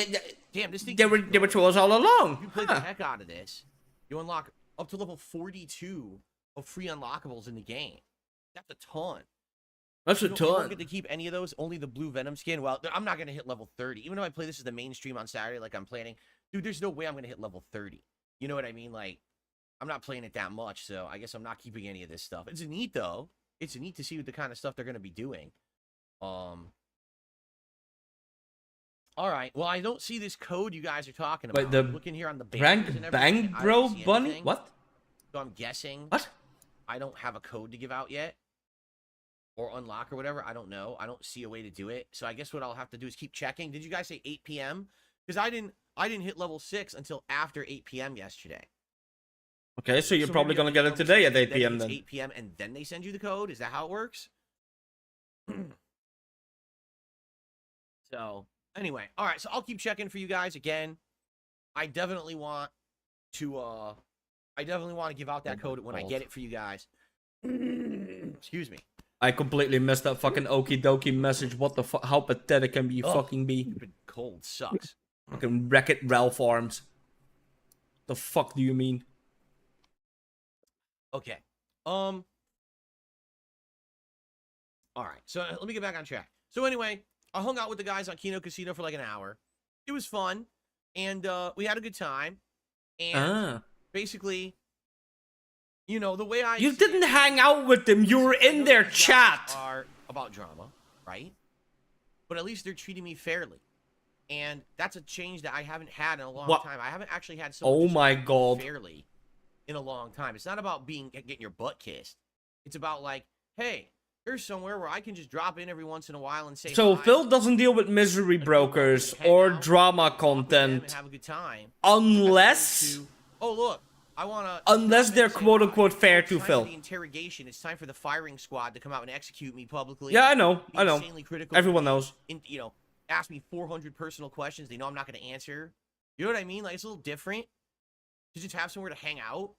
Damn, this thing. they were trolls all If you along. play the Huh. heck out of this, you unlock up to level 42 of free unlockables in the game. That's a ton. That's a You won't ton. get to keep any of those. Only the blue Venom skin. Well, I'm not gonna hit level 30, even though I play this as the main stream on Saturday, like I'm planning. Dude, there's no way I'm gonna hit level 30. You know what I mean? Like, I'm not playing it that much, so I guess I'm not keeping any of this stuff. It's neat though. It's neat to see what the kind of stuff they're gonna be doing. All right. Well, I don't see this code you guys are talking about. Wait, the I'm looking here on the banners and Rank everything, Bang I Bro don't see Bunny? anything. What? So I'm guessing What? I don't have a code to give out yet, or unlock or whatever. I don't know. I don't see a way to do it. So I guess what I'll have to do is keep checking. Did you guys say 8 p.m.? Because I didn't hit level 6 until after 8 p.m. yesterday. Okay, so you're So probably maybe gonna get it today at 8 p.m. it's then. 8 p.m. and then they send you the code. Is that how it works? So anyway, all right. So I'll keep checking for you guys again. I definitely want to give out that code when I get it for you guys. Excuse me. I completely missed that fucking okie dokie message. What the fuck? How pathetic can you fucking be? Stupid cold sucks. Fucking Wreck-It Ralph arms. The fuck do you mean? Okay. All right. So let me get back on track. So anyway, I hung out with the guys on Kino Casino for like an hour. It was fun, and we had a good time. And basically, you know, the way You didn't hang out with them. You were in their chat. Are about drama, right? But at least they're treating me fairly, and that's a change that I haven't had in a long time. I haven't actually had someone fairly in a long time. It's not about getting your butt kissed. It's about like, hey, here's somewhere where I can just drop in every once in a while and say. So hi. Phil doesn't deal with misery brokers or drama content, have a good time, unless. Oh look. I wanna. Unless they're quote unquote fair to Phil. The interrogation. It's time for the firing squad to come out and execute me publicly. Yeah, I know. I know. Critical Everyone knows. You know, ask me 400 personal questions. They know I'm not going to answer. You know what I mean? Like it's a little different to just have somewhere to hang out,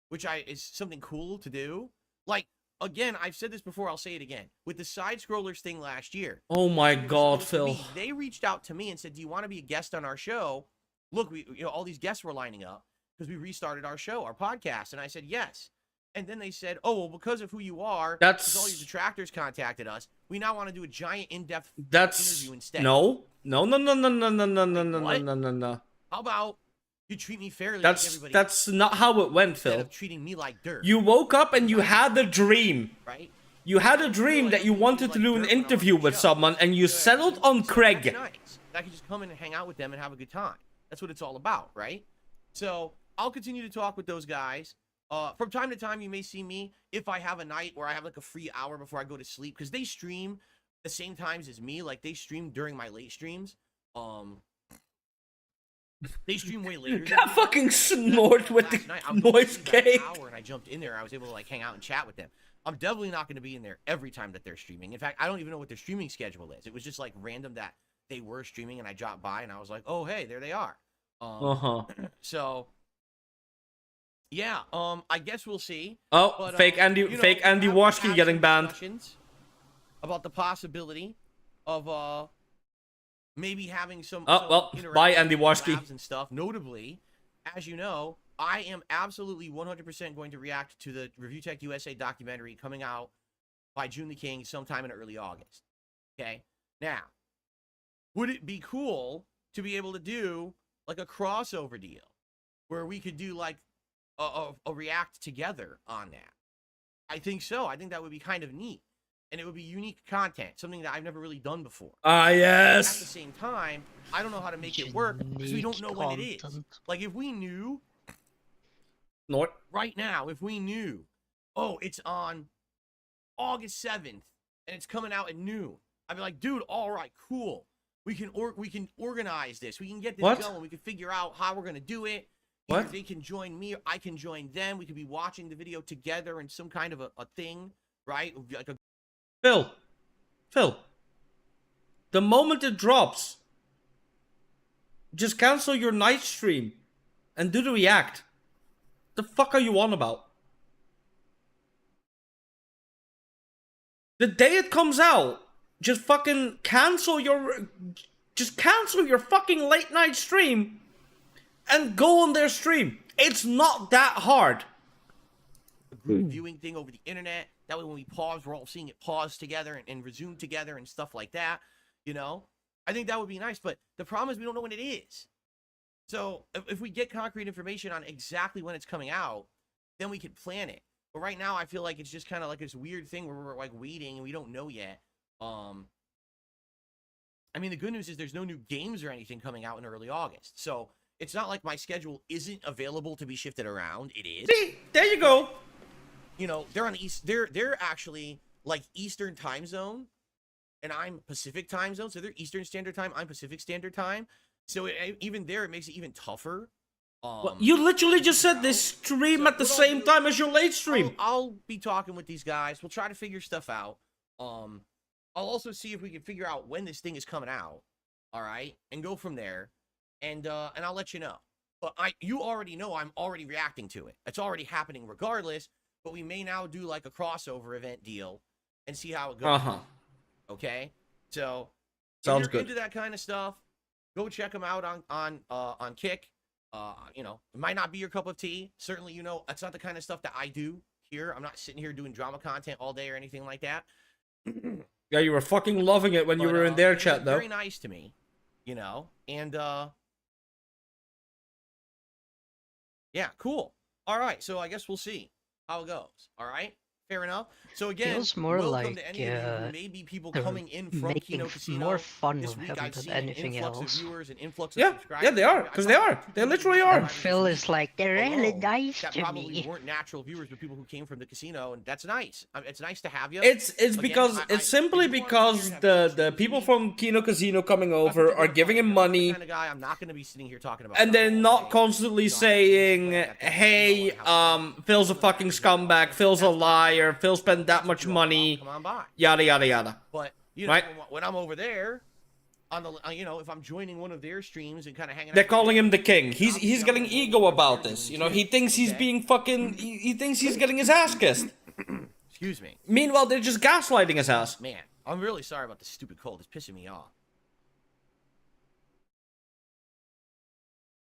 which is something cool to do. Like again, I've said this before. I'll say it again. With the side scrollers thing last year. Oh my God, Phil. They reached out to me and said, "Do you want to be a guest on our show?" Look, all these guests were lining up. Because we restarted our show, our podcast, and I said yes. And then they said, "Oh well, because of who you are, because all your detractors contacted us, we now want to do a giant in-depth interview instead." No. How about you treat me fairly? That's not how it went, Phil. Instead of treating me like dirt. You woke up and you had a dream. Right. You had a dream that you wanted to do an interview with someone, and you settled on Craig. Nice. I could just come in and hang out with them and have a good time. That's what it's all about, right? So I'll continue to talk with those guys. From time to time, you may see me if I have a night where I have like a free hour before I go to sleep, because they stream the same times as me. Like they stream during my late streams. They stream way later. That fucking snort with the noise gate. And I jumped in there. I was able to like hang out and chat with them. I'm definitely not going to be in there every time that they're streaming. In fact, I don't even know what their streaming schedule is. It was just like random that they were streaming, and I dropped by and I was like, "Oh hey, there they are." So. Yeah, I guess we'll see. Oh, but, fake Andy Washkin getting banned. About the possibility of maybe having some. Bye Andy Washkin and stuff. Notably, as you know, I am absolutely 100% going to react to the Review Tech USA documentary coming out by June the King sometime in early August. Okay, now, would it be cool to be able to do like a crossover deal where we could do like a react together on that? I think so. I think that would be kind of neat, and it would be unique content, something that I've never really done before. Yes. At the same time, I don't know how to make it work because we don't know when it is. Like if we knew, right now, if we knew, oh, it's on August 7th and it's coming out at noon, I'd be like, dude, all right, cool. We can organize this. We can get this going. We can figure out how we're gonna do it. Either they can join me, or I can join them. We could be watching the video together in some kind of a thing, right? Like a Phil. The moment it drops, just cancel your night stream and do the react. The fuck are you on about? The day it comes out, just fucking cancel your fucking late night stream and go on their stream. It's not that hard. A group viewing thing over the internet. That way when we pause, we're all seeing it pause together and resume together and stuff like that. You know? I think that would be nice, but the problem is we don't know when it is. So if we get concrete information on exactly when it's coming out, then we can plan it. But right now I feel like it's just kind of like this weird thing where we're like waiting and we don't know yet. I mean, the good news is there's no new games or anything coming out in early August. So it's not like my schedule isn't available to be shifted around. It is. See, there you go. You know, they're on the East. They're actually like Eastern time zone, and I'm Pacific time zone. So they're Eastern Standard Time. I'm Pacific Standard Time. So even there, it makes it even tougher. You literally just said they stream at the same time as your late stream. I'll be talking with these guys. We'll try to figure stuff out. I'll also see if we can figure out when this thing is coming out. All right, and go from there. And I'll let you know. But you already know I'm already reacting to it. It's already happening regardless. But we may now do like a crossover event deal and see how it goes. Okay, so sounds if you're good. into that kind of stuff, go check them out on Kick. You know, it might not be your cup of tea. Certainly, you know, that's not the kind of stuff that I do here. I'm not sitting here doing drama content all day or anything like that. Yeah, you were fucking loving it when you were in their chat, though. Very nice to me, you know, and yeah, cool. All right, so I guess we'll see how it goes. All right. Fair enough. So again, Feels more welcome like to any of you who may be people they're coming in from making Kino Casino. more fun This of week him I've than seen an anything influx else. of viewers, an influx of Yeah, subscribers. yeah, they are, because they are. They literally are. And Phil is like, they're really Although, nice that to probably me. weren't natural viewers, but people who came from the casino, and that's nice. It's nice to have you. It's Again, because it's simply if you want because to hear have the people me, from Kino Casino coming over that's are giving him the money, kind of guy I'm not going to be sitting here talking about. and they're all not day. constantly saying, "Hey, Phil's a fucking scumbag. Phil's a liar. Phil spent that much money." Come on by. Yada yada yada. But you know, Right. when I'm over there, on the you know, if I'm joining one of their streams and kind of hanging, They're out calling with him the king. He's getting ego about this. You know, he thinks he's being fucking. He thinks he's getting his ass kissed. Excuse me, Meanwhile, they're just gaslighting his ass. man. I'm really sorry about this stupid cold. It's pissing me off.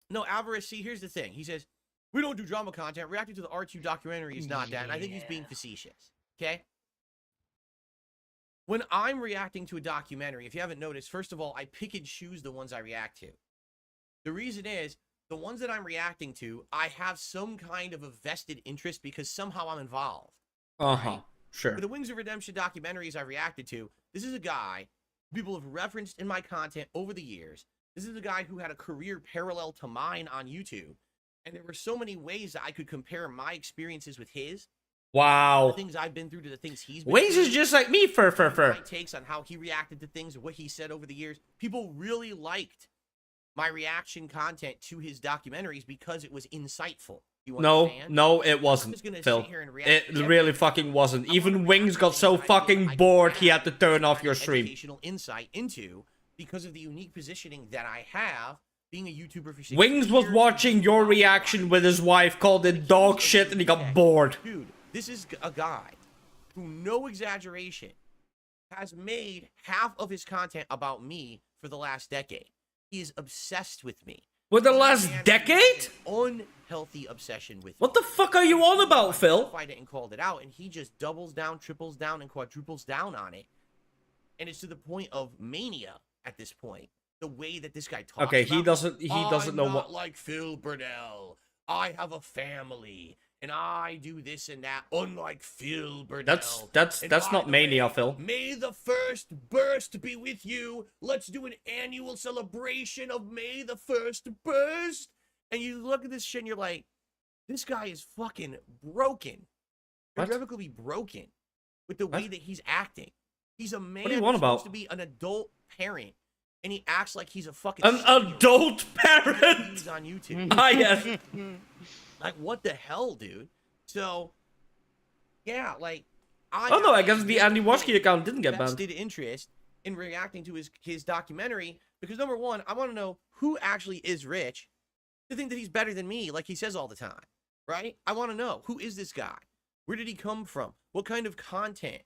No, Alvarez. See, here's the thing. He says we don't do drama content. Reacting to the R2 documentary is not that, and I think he's being facetious. Okay. When I'm reacting to a documentary, if you haven't noticed, first of all, I pick and choose the ones I react to. The reason is, the ones that I'm reacting to, I have some kind of a vested interest because somehow I'm involved. Right? Sure. For the Wings of Redemption documentaries I reacted to, this is a guy people have referenced in my content over the years. This is a guy who had a career parallel to mine on YouTube. And there were so many ways that I could compare my experiences with his. Wow. The things I've been through to the things he's been Wings through. is just like me, fur. My takes on how he reacted to things, what he said over the years. People really liked my reaction content to his documentaries because it was insightful. You understand? No, it wasn't, Phil. It really fucking wasn't. Even Wings got so fucking bored he had to turn off your stream. Educational insight into because of the unique positioning that I have being a YouTuber for 6 Wings was years. watching your reaction with his wife, called it dog shit, and he got bored. Dude, this is a guy who, no exaggeration, has made half of his content about me for the last decade. He is obsessed with me. With the last decade? Unhealthy obsession with me. What the fuck are you on about, Phil? Identified it and called it out, and he just doubles down, triples down, and quadruples down on it. And it's to the point of mania at this point. The way that this guy talks. Okay, he about, doesn't know I'm what. not like Phil Burnell. I have a family, and I do this and that. Unlike Phil Burnell. That's And not by the mania, way, Phil. May the 1st burst be with you. Let's do an annual celebration of May the 1st burst. And you look at this shit and you're like, this guy is fucking broken. What? Irrevocably broken with the way that he's acting. He's a man What do you want who's about? supposed to be an adult parent, and he acts like he's a fucking An 7-year-old. adult parent! He's on YouTube. Ah, yes. Like, what the hell, dude? So, yeah, like, Oh no, I guess the Andy Washki account didn't get banned. vested interest in reacting to his documentary because, number one, I want to know who actually is rich to think that he's better than me, like he says all the time, right? I want to know, who is this guy? Where did he come from? What kind of content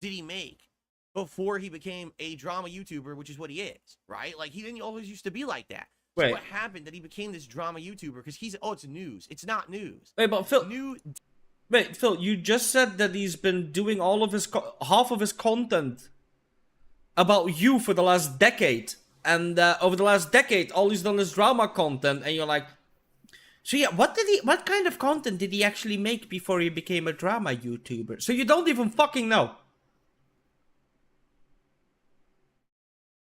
did he make before he became a drama YouTuber, which is what he is, right? Like, he didn't always used to be like that. So Wait. what happened that he became this drama YouTuber? Because it's news. It's not news. Wait, but Phil, New wait, Phil, you just said that he's been doing all of his half of his content about you for the last decade, and over the last decade, all he's done is drama content, and you're like, so yeah, what kind of content did he actually make before he became a drama YouTuber? So you don't even fucking know.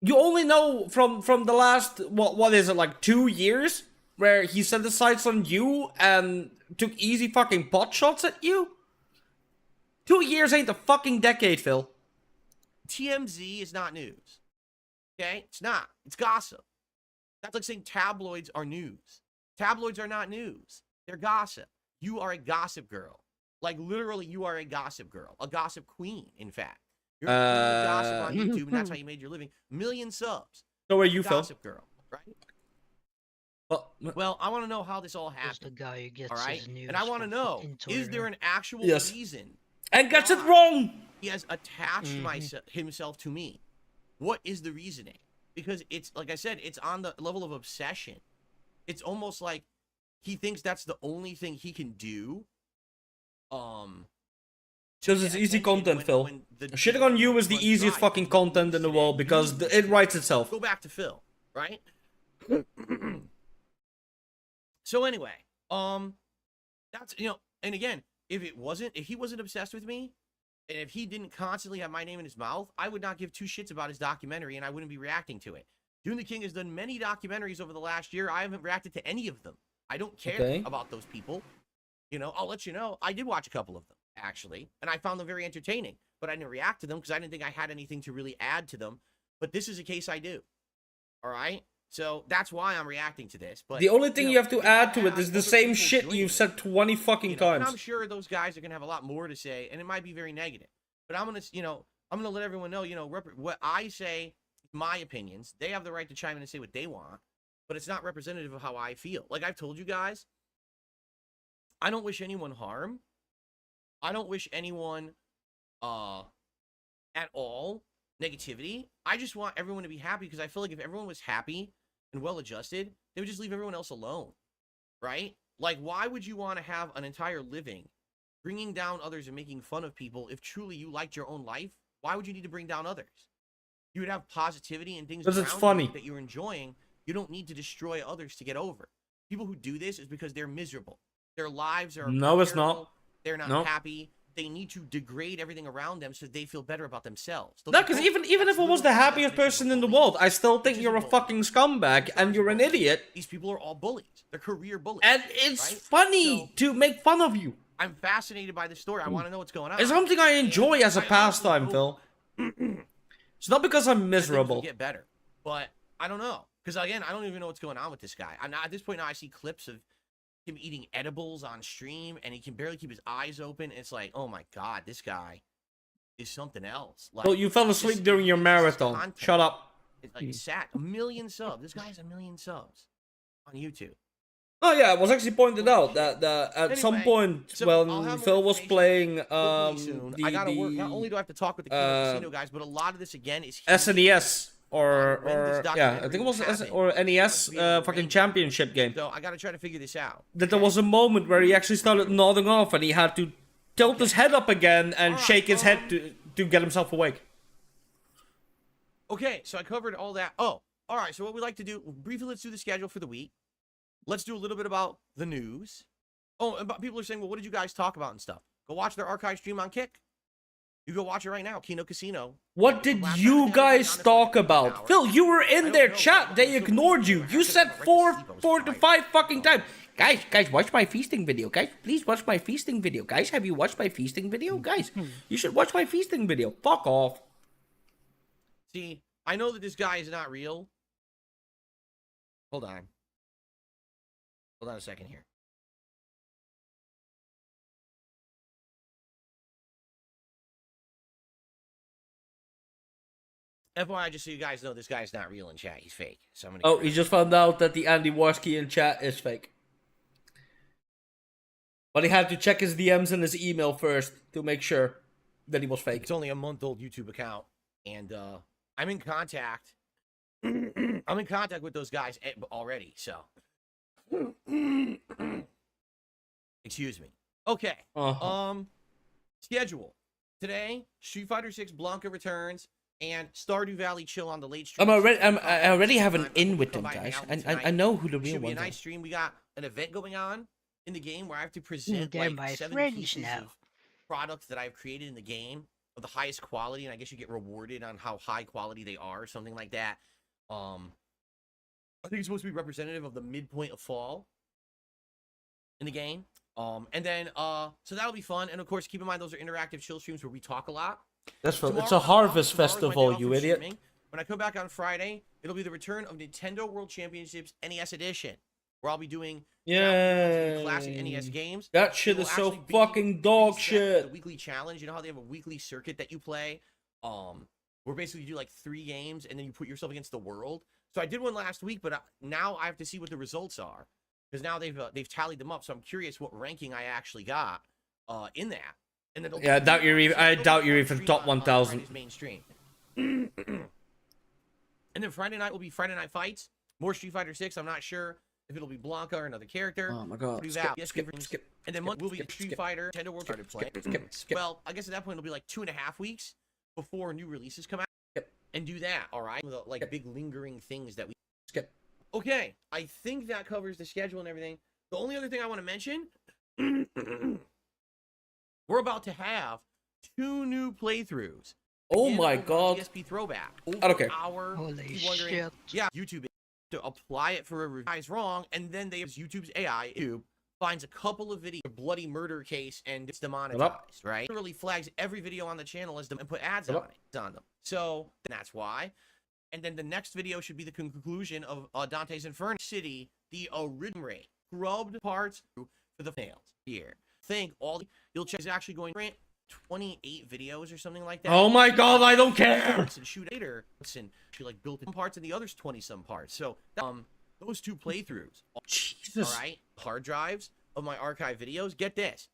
You only know from the last, what is it, like 2 years? Where he set his sights on you and took easy fucking pot shots at you? 2 years ain't a fucking decade, Phil. TMZ is not news. Okay? It's not. It's gossip. That's like saying tabloids are news. Tabloids are not news. They're gossip. You are a gossip girl. Like, literally, you are a gossip girl. A gossip queen, in fact. You're a queen of gossip on YouTube, and that's how you made your living. Million subs. So are you, Phil? Gossip girl, right? Well, I want to know how this all Who's the happened. guy who gets All right? his news And I want to from know, fucking is there Twitter? an actual Yes. reason And gets it why wrong. he has attached himself to me? What is the reasoning? Because it's, like I said, it's on the level of obsession. It's almost like he thinks that's the only thing he can do. Because it's easy content, Phil. Shitting on you is the easiest fucking content in the world because it writes itself. Go back to Phil, right? So anyway, that's, you know, and again, if he wasn't obsessed with me, and if he didn't constantly have my name in his mouth, I would not give two shits about his documentary, and I wouldn't be reacting to it. Dune the King has done many documentaries over the last year. I haven't reacted to any of them. I don't care about those people. You know, I'll let you know. I did watch a couple of them, actually, and I found them very entertaining, but I didn't react to them because I didn't think I had anything to really add to them. But this is a case I do. All right? So that's why I'm reacting to this. But The only thing you have to add to it is the other same people shit joining you've it, said 20 fucking and I'm times. sure those guys are gonna have a lot more to say, and it might be very negative. But I'm gonna, I'm gonna let everyone know, what I say, my opinions. They have the right to chime in and say what they want, but it's not representative of how I feel. Like I've told you guys, I don't wish anyone harm. I don't wish anyone, at all negativity. I just want everyone to be happy because I feel like if everyone was happy and well-adjusted, they would just leave everyone else alone, right? Like, why would you want to have an entire living bringing down others and making fun of people if truly you liked your own life? Why would you need to bring down others? You would have positivity and things Because it's around funny. you that you're enjoying. You don't need to destroy others to get over. People who do this is because they're miserable. Their lives are No, it's terrible. not. They're not No. happy. They need to degrade everything around them so they feel better about themselves. No, because even if I was the happiest person in the world, I still think you're a fucking scumbag and you're an idiot. These people are all bullies. They're career bullies. And it's right? funny to make fun of you. I'm fascinated by this story. I want to know what's going on. It's something I enjoy as a I pastime, honestly Phil. It's not because I'm things miserable. will get better, but I don't know. Because again, I don't even know what's going on with this guy. I'm not, at this point now, I see clips of him eating edibles on stream, and he can barely keep his eyes open. It's like, oh my god, this guy is something else. Like, Well, you fell asleep this- during your this marathon. content, Shut up. It's like it's sad. 1 million subs. This guy has 1 million subs on YouTube. Oh yeah, it was actually pointed out that at some Anyway, point so I'll have when more Phil was information playing hopefully soon. I gotta work. Not only do I have to talk with the Casino guys, but a lot of this again is SNES or when this yeah, I documentary think it was happened. or NES We had a fucking range. championship game. So I gotta try to figure this out. That there was a moment where he actually started nodding off and he had to tilt his head up again and Alright, shake his head to get himself awake. Okay, so I covered all that. Oh, all right. So what we like to do briefly, let's do the schedule for the week. Let's do a little bit about the news. Oh, and people are saying, well, what did you guys talk about and stuff? Go watch their archive stream on Kick. You go watch it right now, Kino Casino. What did you guys talk about? Phil, you were in their chat. They ignored you. You said four to five fucking times. Guys, watch my feasting video. Guys, please watch my feasting video. Guys, have you watched my feasting video? Guys, you should watch my feasting video. Fuck off. See, I know that this guy is not real. Hold on. Hold on a second here. FYI, just so you guys know, this guy's not real in chat. He's fake. So I'm gonna. Oh, he just found out that the Andy Warski in chat is fake. But he had to check his DMs and his email first to make sure that he was fake. It's only a month-old YouTube account, and I'm in contact. I'm in contact with those guys already. So, excuse me. Okay. Schedule today: Street Fighter 6 Blanka returns. And Stardew Valley chill on the late stream. I already have an in with them, guys. I know who the real Should be a ones are. nice stream. We got an event going on in the game where I have to present They're like my 7 friends pieces now. of products that I've created in the game of the highest quality, and I guess you get rewarded on how high quality they are, something like that. I think it's supposed to be representative of the midpoint of fall in the game. And then so that'll be fun. And of course, keep in mind those are interactive chill streams where we talk a lot. That's Tomorrow, it's a harvest tomorrow's my day festival, off you from idiot. streaming. When I come back on Friday, it'll be the return of Nintendo World Championships NES Edition. where I'll be doing Yeah. classic NES games. That shit It'll is so actually be fucking dog reset for shit. The weekly challenge. You know how they have a weekly circuit that you play? Where basically you do like 3 games and then you put yourself against the world. So I did one last week, but now I have to see what the results are because now they've tallied them up. So I'm curious what ranking I actually got in that. And then Yeah, I doubt you're even top 1,000. Mainstream. And then Friday night will be Friday Night Fights. More Street Fighter 6. I'm not sure if it'll be Blanka or another character. Oh my god. We'll do that. Skip. And then Monday will be Street Fighter. Nintendo World started playing. Skip. Well, I guess at that point it'll be like 2.5 weeks before new releases come out. And do that, all right? With like big lingering things that we skip. Okay, I think that covers the schedule and everything. The only other thing I want to mention, we're about to have 2 new playthroughs. Oh Again, my over on god. DSP Throwback. I don't care. Holy shit. Yeah, YouTube to apply it for a review is wrong, and then they use YouTube's AI. YouTube finds a couple of videos, a bloody murder case, and it's demonetized, right? It really flags every video on the channel as them and put ads on them. So that's why. And then the next video should be the conclusion of Dante's Inferno City, the original rate, scrubbed parts for the nails here. Think all you'll check is actually going to print 28 videos or something like that. Oh my god, I don't care. And shoot later, listen, she like built in parts and the others 20 some parts. So those 2 playthroughs. Jesus. All right, hard drives of my archive videos. Get this.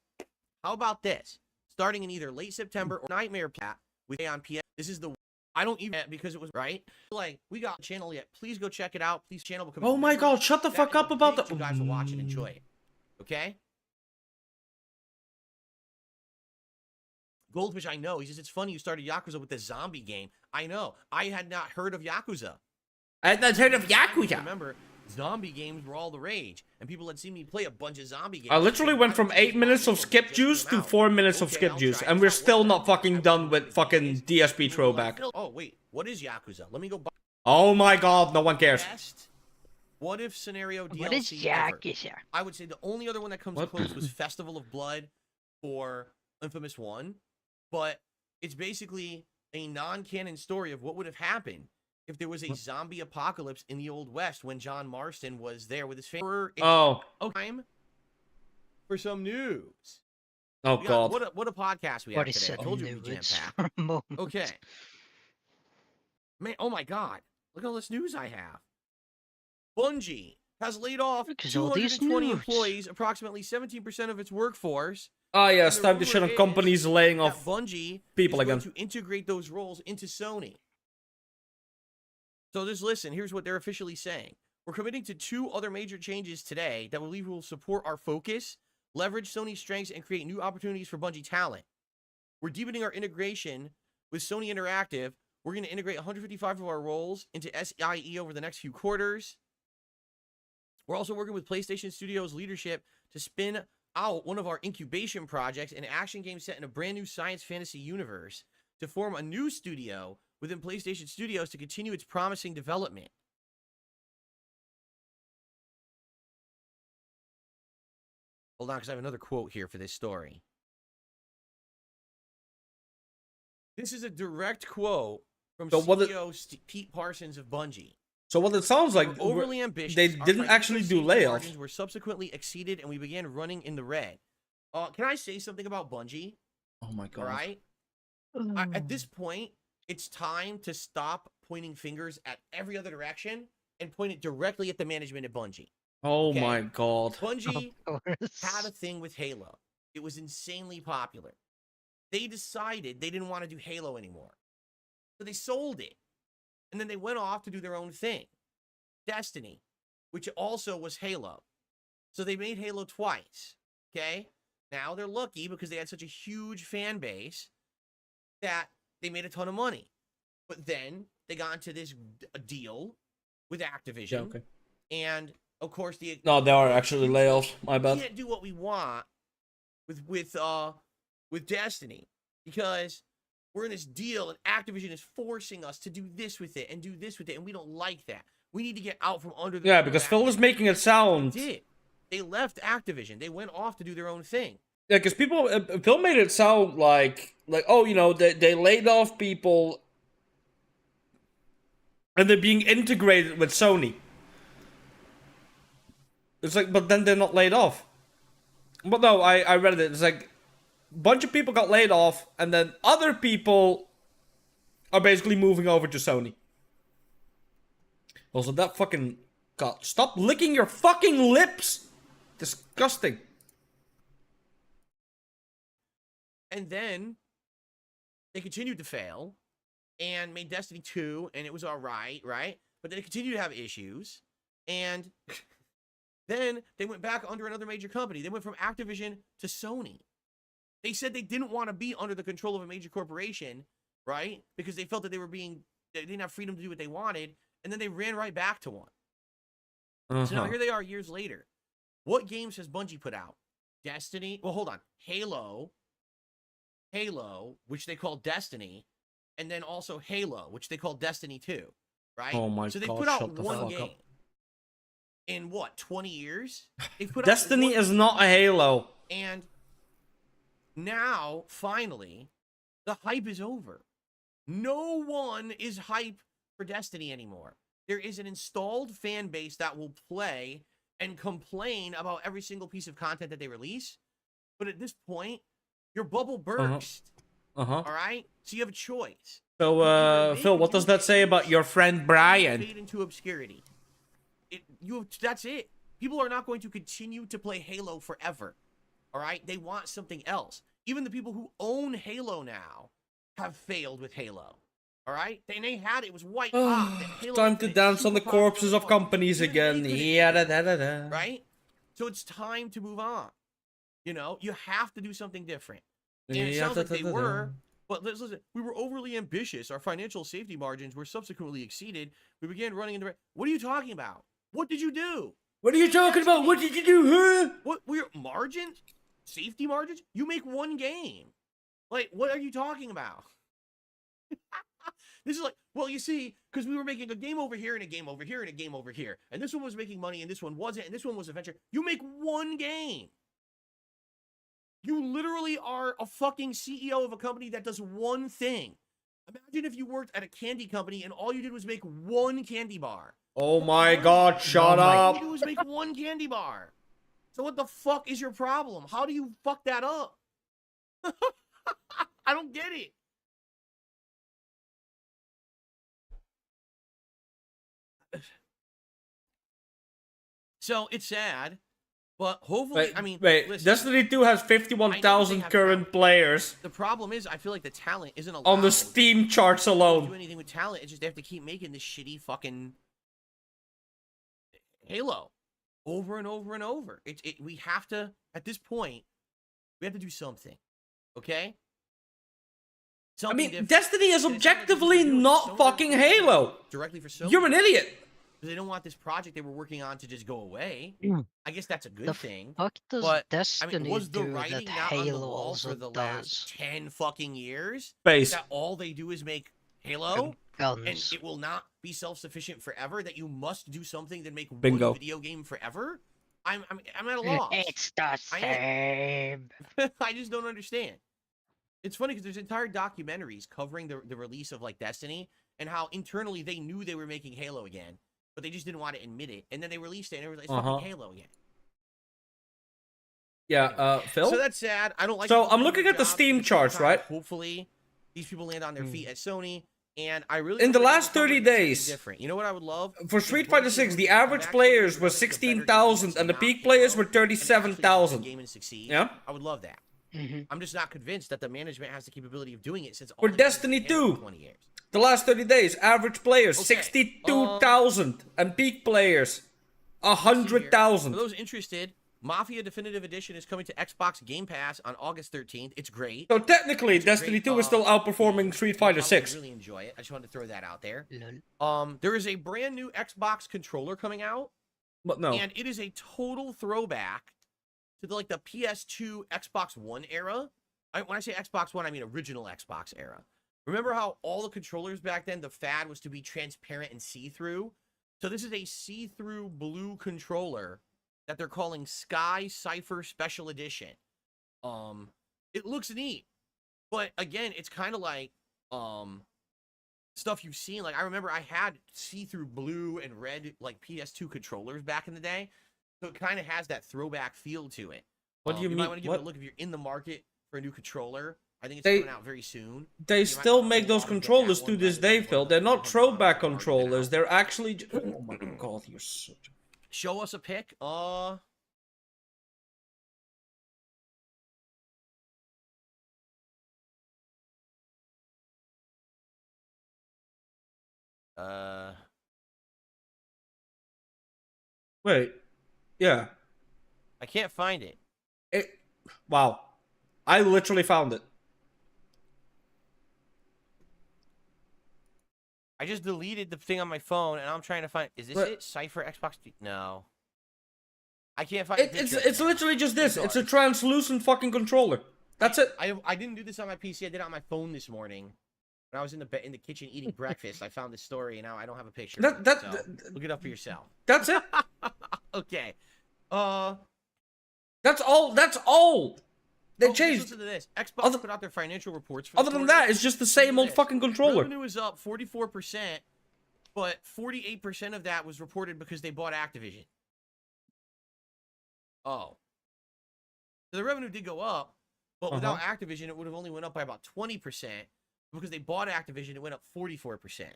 How about this? Starting in either late September or Nightmare Cat with on PS. This is the I don't even because it was right. Like we got a channel yet. Please go check it out. Please channel become. Oh my god, shut the fuck up about that. You guys will watch and enjoy it. Okay. Goldfish, I know. He says it's funny you started Yakuza with the zombie game. I know. I had not heard of Yakuza. I had not heard of Yakuza. Remember, zombie games were all the rage, and people had seen me play a bunch of zombie games. I literally went from 8 minutes of skip juice to 4 minutes of skip juice, and we're still not fucking done with fucking DSP Throwback. Oh wait, what is Yakuza? Let me go. Oh my god, no one cares. Best what if scenario DLC What is Yakuza? I would say the only other one that comes close was Festival of Blood for Infamous 1, but it's basically a non-canon story of what would have happened if there was a zombie apocalypse in the Old West when John Marston was there with his family. Oh. Time for some news. Oh god. What a podcast we have today. I told you we jam-packed. Okay. Man, oh my god. Look at all this news I have. Bungie has laid off 220 employees, approximately 17% of its workforce. Oh yeah, it's time to shut up companies laying off Bungie people again. To integrate those roles into Sony. So just listen, here's what they're officially saying. We're committing to 2 other major changes today that we believe will support our focus, leverage Sony's strengths, and create new opportunities for Bungie talent. We're deepening our integration with Sony Interactive. We're going to integrate 155 of our roles into SIE over the next few quarters. We're also working with PlayStation Studios leadership to spin out one of our incubation projects, an action game set in a brand new science fantasy universe, to form a new studio within PlayStation Studios to continue its promising development. Hold on, because I have another quote here for this story. This is a direct quote from CEO Pete Parsons of Bungie. So what it sounds like, overly ambitious. They didn't actually do layoffs. Were subsequently exceeded, and we began running in the red. Can I say something about Bungie? Oh my god! All right. At this point, it's time to stop pointing fingers at every other direction and point it directly at the management at Bungie. Oh my god! Bungie had a thing with Halo. It was insanely popular. They decided they didn't want to do Halo anymore, so they sold it. And then they went off to do their own thing. Destiny, which also was Halo. So they made Halo twice, okay? Now they're lucky because they had such a huge fan base that they made a ton of money. But then they got into this deal with Activision. Yeah, okay. And, of course, No, there are actually layoffs. My bad. We can't do what we want with Destiny because we're in this deal and Activision is forcing us to do this with it and do this with it, and we don't like that. We need to get out from under the... Yeah, because Phil was making it sound... They did. They left Activision. They went off to do their own thing. Yeah, because Phil made it sound like, oh, you know, they laid off people and they're being integrated with Sony. It's like, but then they're not laid off. But no, I read it. It's like a bunch of people got laid off, and then other people are basically moving over to Sony. Also, that fucking... God, stop licking your fucking lips! Disgusting. And then they continued to fail and made Destiny 2, and it was alright, right? But then they continued to have issues, and then they went back under another major company. They went from Activision to Sony. They said they didn't want to be under the control of a major corporation, right? Because they felt that they didn't have freedom to do what they wanted, and then they ran right back to one. So now here they are years later. What games has Bungie put out? Destiny. Well, hold on. Halo, which they call Destiny, and then also Halo, which they call Destiny 2, right? Oh my so they God, put out shut the one fuck game up. in what, 20 years? They've put Destiny out is not a Halo. And now, finally, the hype is over. No one is hype for Destiny anymore. There is an installed fan base that will play and complain about every single piece of content that they release. But at this point, your bubble burst. All right? So you have a choice. So, Phil, what does that say about your friend Brian? Fade into obscurity. That's it. People are not going to continue to play Halo forever. All right? They want something else. Even the people who own Halo now have failed with Halo. All right? They had it was white hot. Time to dance on the corpses of companies again. Right? So it's time to move on. You know, you have to do something different. And it sounds like they were, but listen, we were overly ambitious. Our financial safety margins were subsequently exceeded. We began running into... What are you talking about? What did you do? What are you talking about? What did you do, huh? What were your margins? Safety margins? You make one game. Like, what are you talking about? This is like, well, you see, because we were making a game over here and a game over here and a game over here. And this one was making money and this one wasn't. And this one was a venture. You make one game. You literally are a fucking CEO of a company that does one thing. Imagine if you worked at a candy company and all you did was make one candy bar. Oh my God, shut up. All you do is make one candy bar. So what the fuck is your problem? How do you fuck that up? I don't get it. So it's sad, but hopefully, I mean, listen, Destiny 2 has 51,000 current players. The problem is, I feel like the talent isn't allowed on the Steam charts to alone. do anything with talent. It's just they have to keep making this shitty fucking Halo over and over and over. We have to, at this point, we have to do something. Okay? Something different. Destiny is objectively not fucking Halo. Directly for Sony. You're an idiot. They don't want this project they were working on to just go away. I guess that's a good thing. Fuck does But Destiny I mean, was the do writing that not on the Halo wall also for the does? last 10 fucking years? Base. That all they do is make Halo? Guns. And it will not be self-sufficient forever? That you must do something to make Bingo. one video game forever? I'm at a loss. It's the same. I just don't understand. It's funny because there's entire documentaries covering the release of like Destiny and how internally they knew they were making Halo again, but they just didn't want to admit it. And then they released it and everyone's like, it's fucking Halo again. Yeah, Phil? So that's sad. I don't like. So I'm looking at the Steam charts, right? Hopefully, these people land on their feet at Sony. And I really in the last 30 days, different. You know what I would love? For Street Fighter 6, the average players were 16,000 and the peak players were 37,000. Yeah, I would love that. I'm just not convinced that the management has the capability of doing it since for Destiny 2. 20 years. The last 30 days, average players 62,000 and peak players 100,000. For those interested, Mafia Definitive Edition is coming to Xbox Game Pass on August 13th. It's great. So technically, Destiny 2 is still outperforming Street Fighter 6. I really enjoy it. I just wanted to throw that out there. Lol. There is a brand new Xbox controller coming out. But no. And it is a total throwback to the PS2, Xbox One era. When I say Xbox One, I mean original Xbox era. Remember how all the controllers back then, the fad was to be transparent and see-through? So this is a see-through blue controller that they're calling Sky Cypher Special Edition. It looks neat, but again, it's kind of like stuff you've seen. Like I remember I had see-through blue and red like PS2 controllers back in the day. So it kind of has that throwback feel to it. What do you might mean? want to give What? it a look if you're in the market for a new controller. I think it's They- coming out very soon. They You might still wanna make hold those off and get that controllers one to this rather day, than one Phil. of the They're not $300 throwback that are already been controllers. out. They're actually. Oh my god, you're such. Show us a pic. Wait. Yeah. I can't find it. Wow. I literally found it. I just deleted the thing on my phone, and I'm trying to find. Is this What? it? Cypher Xbox? No. I can't find. It's literally just this. It's a translucent fucking controller. That's it. I didn't do this on my PC. I did it on my phone this morning. When I was in the kitchen eating breakfast, I found this story, and now I don't have a picture. That- of it, that- so that- look it up for yourself. That's it. Okay. That's all. That's all. They changed. Listen to this. Xbox Other- put out their financial reports. For Other than that, it's just the same old fucking controller. Revenue is up 44%, but 48% of that was reported because they bought Activision. Oh. So the revenue did go up, but without Activision, it would have only went up by about 20%. Because they bought Activision, it went up 44%.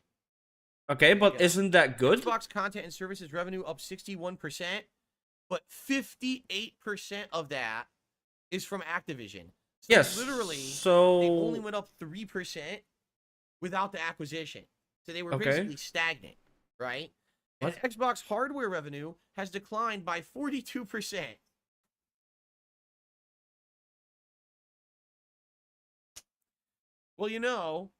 Okay, but Yeah. isn't that good? Xbox content and services revenue up 61%, but 58% of that is from Activision. So Yes. literally, So they only went up 3% without the acquisition. So they were Okay. basically stagnant, right? And What? Xbox hardware revenue has declined by 42%. Well,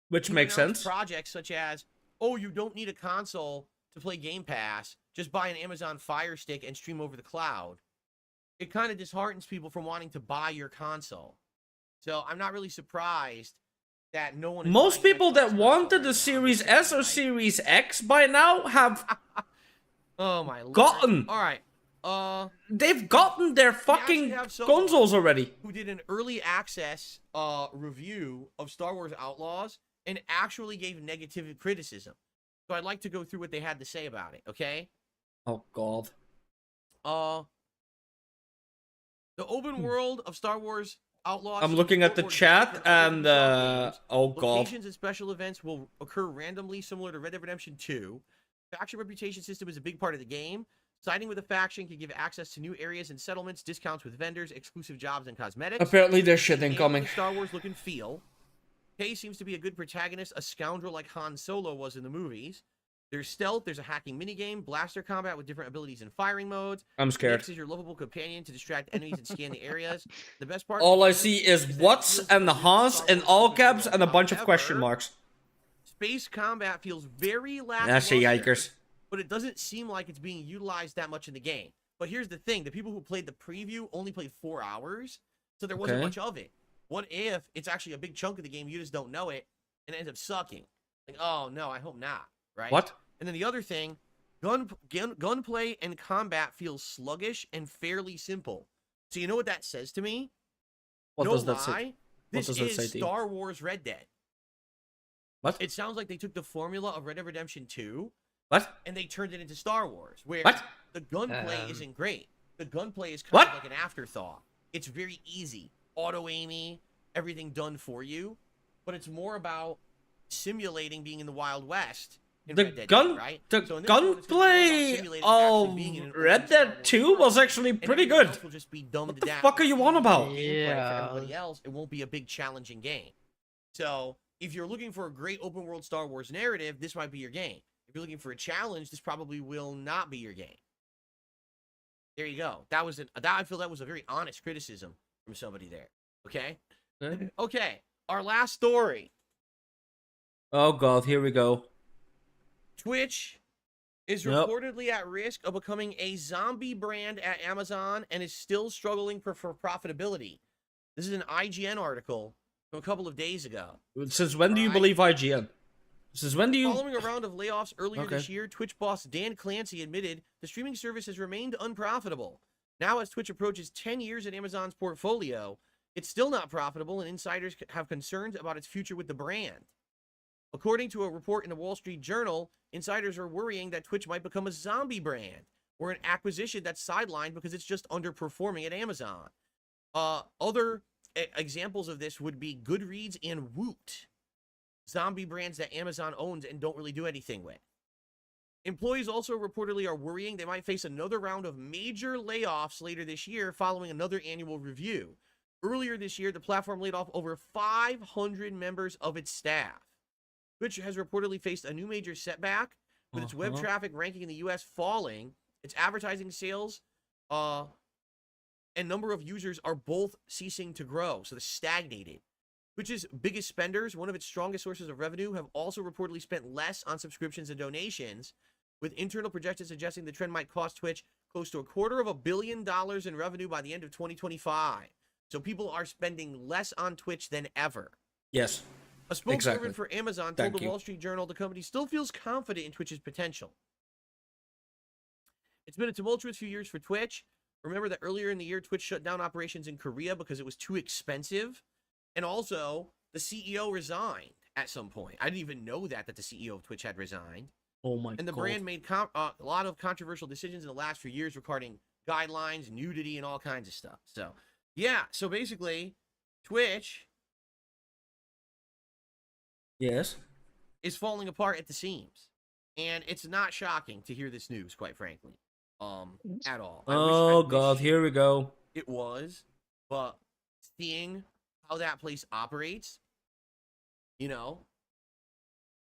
which you makes announce sense. projects such as, oh, you don't need a console to play Game Pass. Just buy an Amazon Fire Stick and stream over the cloud. It kind of disheartens people from wanting to buy your console. So I'm not really surprised that no one. Most people that wanted the Series S or Series X by now have Oh my lord. gotten. All right. They've gotten their fucking have someone- consoles already. Who did an early access review of Star Wars Outlaws and actually gave negative criticism. So I'd like to go through what they had to say about it, okay? Oh god. The open world of Star Wars Outlaws. I'm looking at the Star Wars chat games and games. oh god. Locations and special events will occur randomly, similar to Red Dead Redemption 2. Faction reputation system is a big part of the game. Siding with a faction can give access to new areas and settlements, discounts with vendors, exclusive jobs, and cosmetics. Apparently there's shit And incoming. the Star Wars look and feel. Kay seems to be a good protagonist, a scoundrel like Han Solo was in the movies. There's stealth, there's a hacking minigame, blaster combat with different abilities and firing modes. I'm scared. Nix is your lovable companion to distract enemies and scan the areas. The best part. All of I the see game is that it what's feels and the like Hans Star in Wars all open caps world. and a bunch of question However, marks. Space combat feels very That's a lackluster, yikers. but it doesn't seem like it's being utilized that much in the game. But here's the thing: the people who played the preview only played 4 hours, so there wasn't Okay. much of it. What if it's actually a big chunk of the game, you just don't know it, and it ends up sucking? Like, oh no, I hope not. Right? What? And then the other thing, gunplay and combat feels sluggish and fairly simple. So you know what that says to me? What No does that lie, say? This does that is say to you? Star Wars Red Dead. What? It sounds like they took the formula of Red Dead Redemption 2 What? and they turned it into Star Wars, where What? the gunplay Um, isn't great. The gunplay is kind What? of like an afterthought. It's very easy, auto-aiming, everything done for you, but it's more about simulating being in the Wild West. In The Red Dead 2, gun, right? the So in this one, it's gonna be more about gunplay simulating actually of being in an open Red Star Dead Wars 2 world, was actually and pretty everything good. else will just be dumbed What the down. fuck are you on about? Gameplay for Yeah. everybody else, it won't be a big challenging game. So if you're looking for a great open world Star Wars narrative, this might be your game. If you're looking for a challenge, this probably will not be your game. There you go. I feel that was a very honest criticism from somebody there. Okay? Okay. Our last story. Oh god, here we go. Twitch is Yep. reportedly at risk of becoming a zombie brand at Amazon and is still struggling for profitability. This is an IGN article from a couple of days ago. Since when do you Alright. believe IGN? Since when do you... Following a round of layoffs earlier Okay. this year, Twitch boss Dan Clancy admitted the streaming service has remained unprofitable. Now, as Twitch approaches 10 years in Amazon's portfolio, it's still not profitable, and insiders have concerns about its future with the brand. According to a report in the Wall Street Journal, insiders are worrying that Twitch might become a zombie brand, or an acquisition that's sidelined because it's just underperforming at Amazon. Other examples of this would be Goodreads and Woot, zombie brands that Amazon owns and don't really do anything with. Employees also reportedly are worrying they might face another round of major layoffs later this year following another annual review. Earlier this year, the platform laid off over 500 members of its staff. Twitch has reportedly faced a new major setback, with its web traffic ranking in the US falling. Its advertising sales and number of users are both ceasing to grow, so they're stagnated. Twitch's biggest spenders, one of its strongest sources of revenue, have also reportedly spent less on subscriptions and donations, with internal projections suggesting the trend might cost Twitch close to $250 million in revenue by the end of 2025. So people are spending less on Twitch than ever. Yes. A spokesperson for Amazon told the Wall Street Journal the company still feels confident in Twitch's potential. It's been a tumultuous few years for Twitch. Remember that earlier in the year, Twitch shut down operations in Korea because it was too expensive. And also, the CEO resigned at some point. I didn't even know that the CEO of Twitch had resigned. Oh my God. And the brand made a lot of controversial decisions in the last few years regarding guidelines, nudity, and all kinds of stuff. So, yeah. So basically, Twitch is falling apart at the seams. And it's not shocking to hear this news, quite frankly. At all. Oh God, here we go. It was, but seeing how that place operates, you know,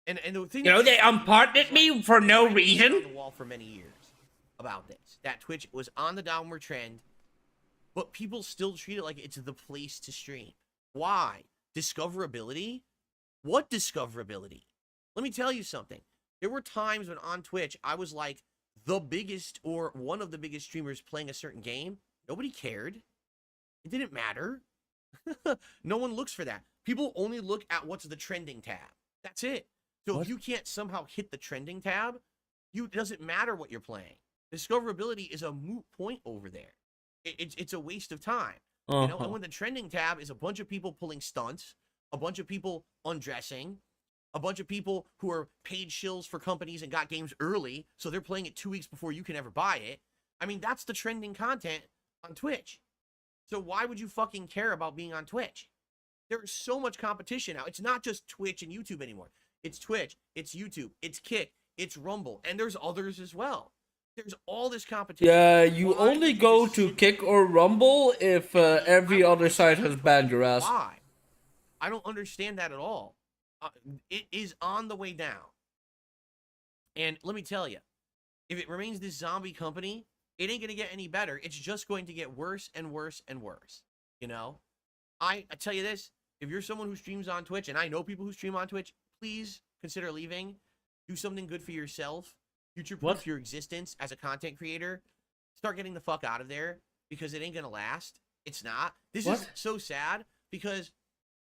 and the thing, they unpartnered me for no reason. On the wall for many years about this, that Twitch was on the downward trend, but people still treat it like it's the place to stream. Why? Discoverability? What discoverability? Let me tell you something. There were times when on Twitch I was like the biggest or one of the biggest streamers playing a certain game. Nobody cared. It didn't matter. No one looks for that. People only look at what's the trending tab. That's it. So if you can't somehow hit the trending tab, it doesn't matter what you're playing. Discoverability is a moot point over there. It's a waste of time. You know, and when the trending tab is a bunch of people pulling stunts, a bunch of people undressing, a bunch of people who are paid shills for companies and got games early, so they're playing it 2 weeks before you can ever buy it. I mean, that's the trending content on Twitch. So why would you fucking care about being on Twitch? There is so much competition now. It's not just Twitch and YouTube anymore. It's Twitch, it's YouTube, it's Kick, it's Rumble, and there's others as well. There's all this competition. Yeah, you only go to Kick or Rumble if every other site has banned your ass. Why? I don't understand that at all. It is on the way down. And let me tell you, if it remains this zombie company, it ain't going to get any better. It's just going to get worse and worse and worse. You know? I tell you this, if you're someone who streams on Twitch, and I know people who stream on Twitch, please consider leaving. Do something good for yourself. Future-proof your existence as a content creator. Start getting the fuck out of there, because it ain't going to last. It's not. This is so sad, because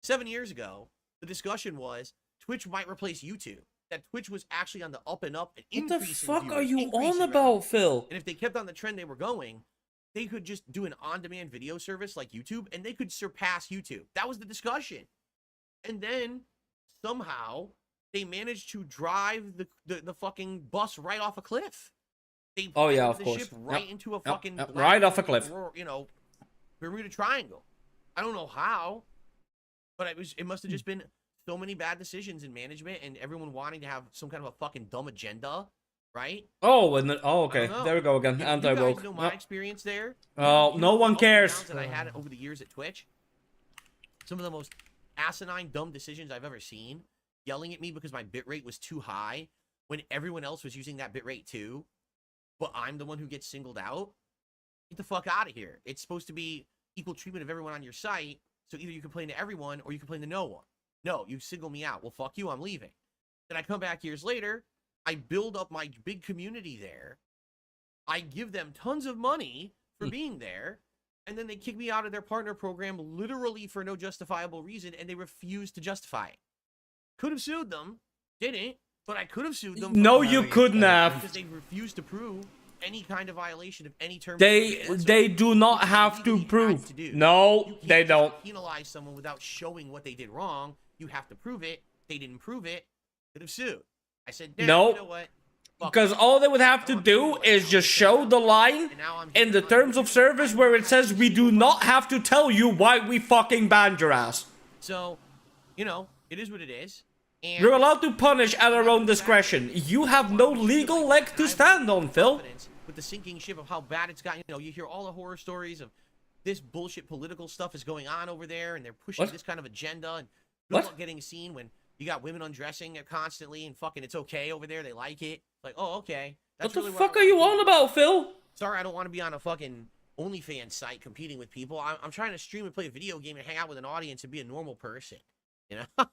7 years ago, the discussion was Twitch might replace YouTube. That Twitch was actually on the up and up. What the fuck are you on about, Phil? And if they kept on the trend they were going, they could just do an on-demand video service like YouTube, and they could surpass YouTube. That was the discussion. And then, somehow, they managed to drive the fucking bus right off a cliff. They of the course. ship right into a fucking... right off a cliff. You know, Bermuda Triangle. I don't know how. But it must have just been so many bad decisions in management and everyone wanting to have some kind of a fucking dumb agenda, right? Okay. There we go again. Anti-woke. You guys know my experience there? No one cares. That I had over the years at Twitch. Some of the most asinine, dumb decisions I've ever seen. Yelling at me because my bitrate was too high when everyone else was using that bitrate too. But I'm the one who gets singled out. Get the fuck out of here. It's supposed to be equal treatment of everyone on your site. So either you complain to everyone or you complain to no one. No, you single me out. Well, fuck you, I'm leaving. Then I come back years later, I build up my big community there. I give them tons of money for being there, and then they kick me out of their partner program literally for no justifiable reason, and they refuse to justify it. Could have sued them, didn't, but I could have sued them. No, you couldn't have. Because they refused to prove any kind of violation of any term. They do not have to prove. No, they don't. Penalize someone without showing what they did wrong. You have to prove it. They didn't prove it. Could have sued. I said, no. You know what? Because all they would have to do is just show the line in the terms of service where it says we do not have to tell you why we fucking banned your ass. So, you know, it is what it is. And You're allowed to punish at our own discretion. You have no legal leg to stand on, Phil. with the sinking ship of how bad it's gotten, you know, you hear all the horror stories of this bullshit political stuff is going on over there, and they're pushing this kind of agenda, and good luck getting seen when you got women undressing constantly, and fucking it's okay over there, they like it. Like, oh, okay. That's What the really fuck are you on about, Phil? Sorry, I don't want to be on a fucking OnlyFans site competing with people. I'm trying to stream and play a video game and hang out with an audience and be a normal person. You know?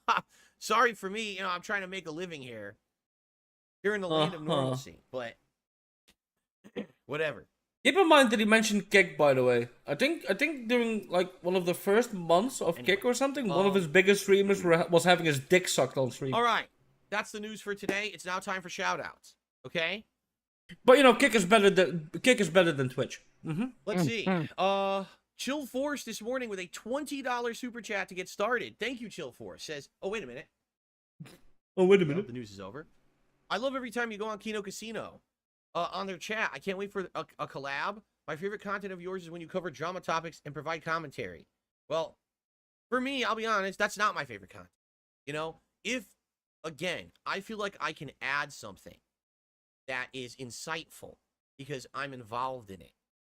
Sorry for me, you know, I'm trying to make a living here. Here in the land of normalcy, but whatever. Keep in mind that he mentioned Kick, by the way. I think during like one of the first months of Kick or something, one of his biggest streamers was having his dick sucked on stream. All right, that's the news for today. It's now time for shoutouts. Okay. But you know, Kick is better than Twitch. Let's see. Chill Force this morning with a $20 super chat to get started. Thank you, Chill Force. Says, oh wait a minute. The news is over. I love every time you go on Kino Casino. On their chat, I can't wait for a collab. My favorite content of yours is when you cover drama topics and provide commentary. Well, for me, I'll be honest, that's not my favorite content. You know, if, again, I feel like I can add something that is insightful because I'm involved in it.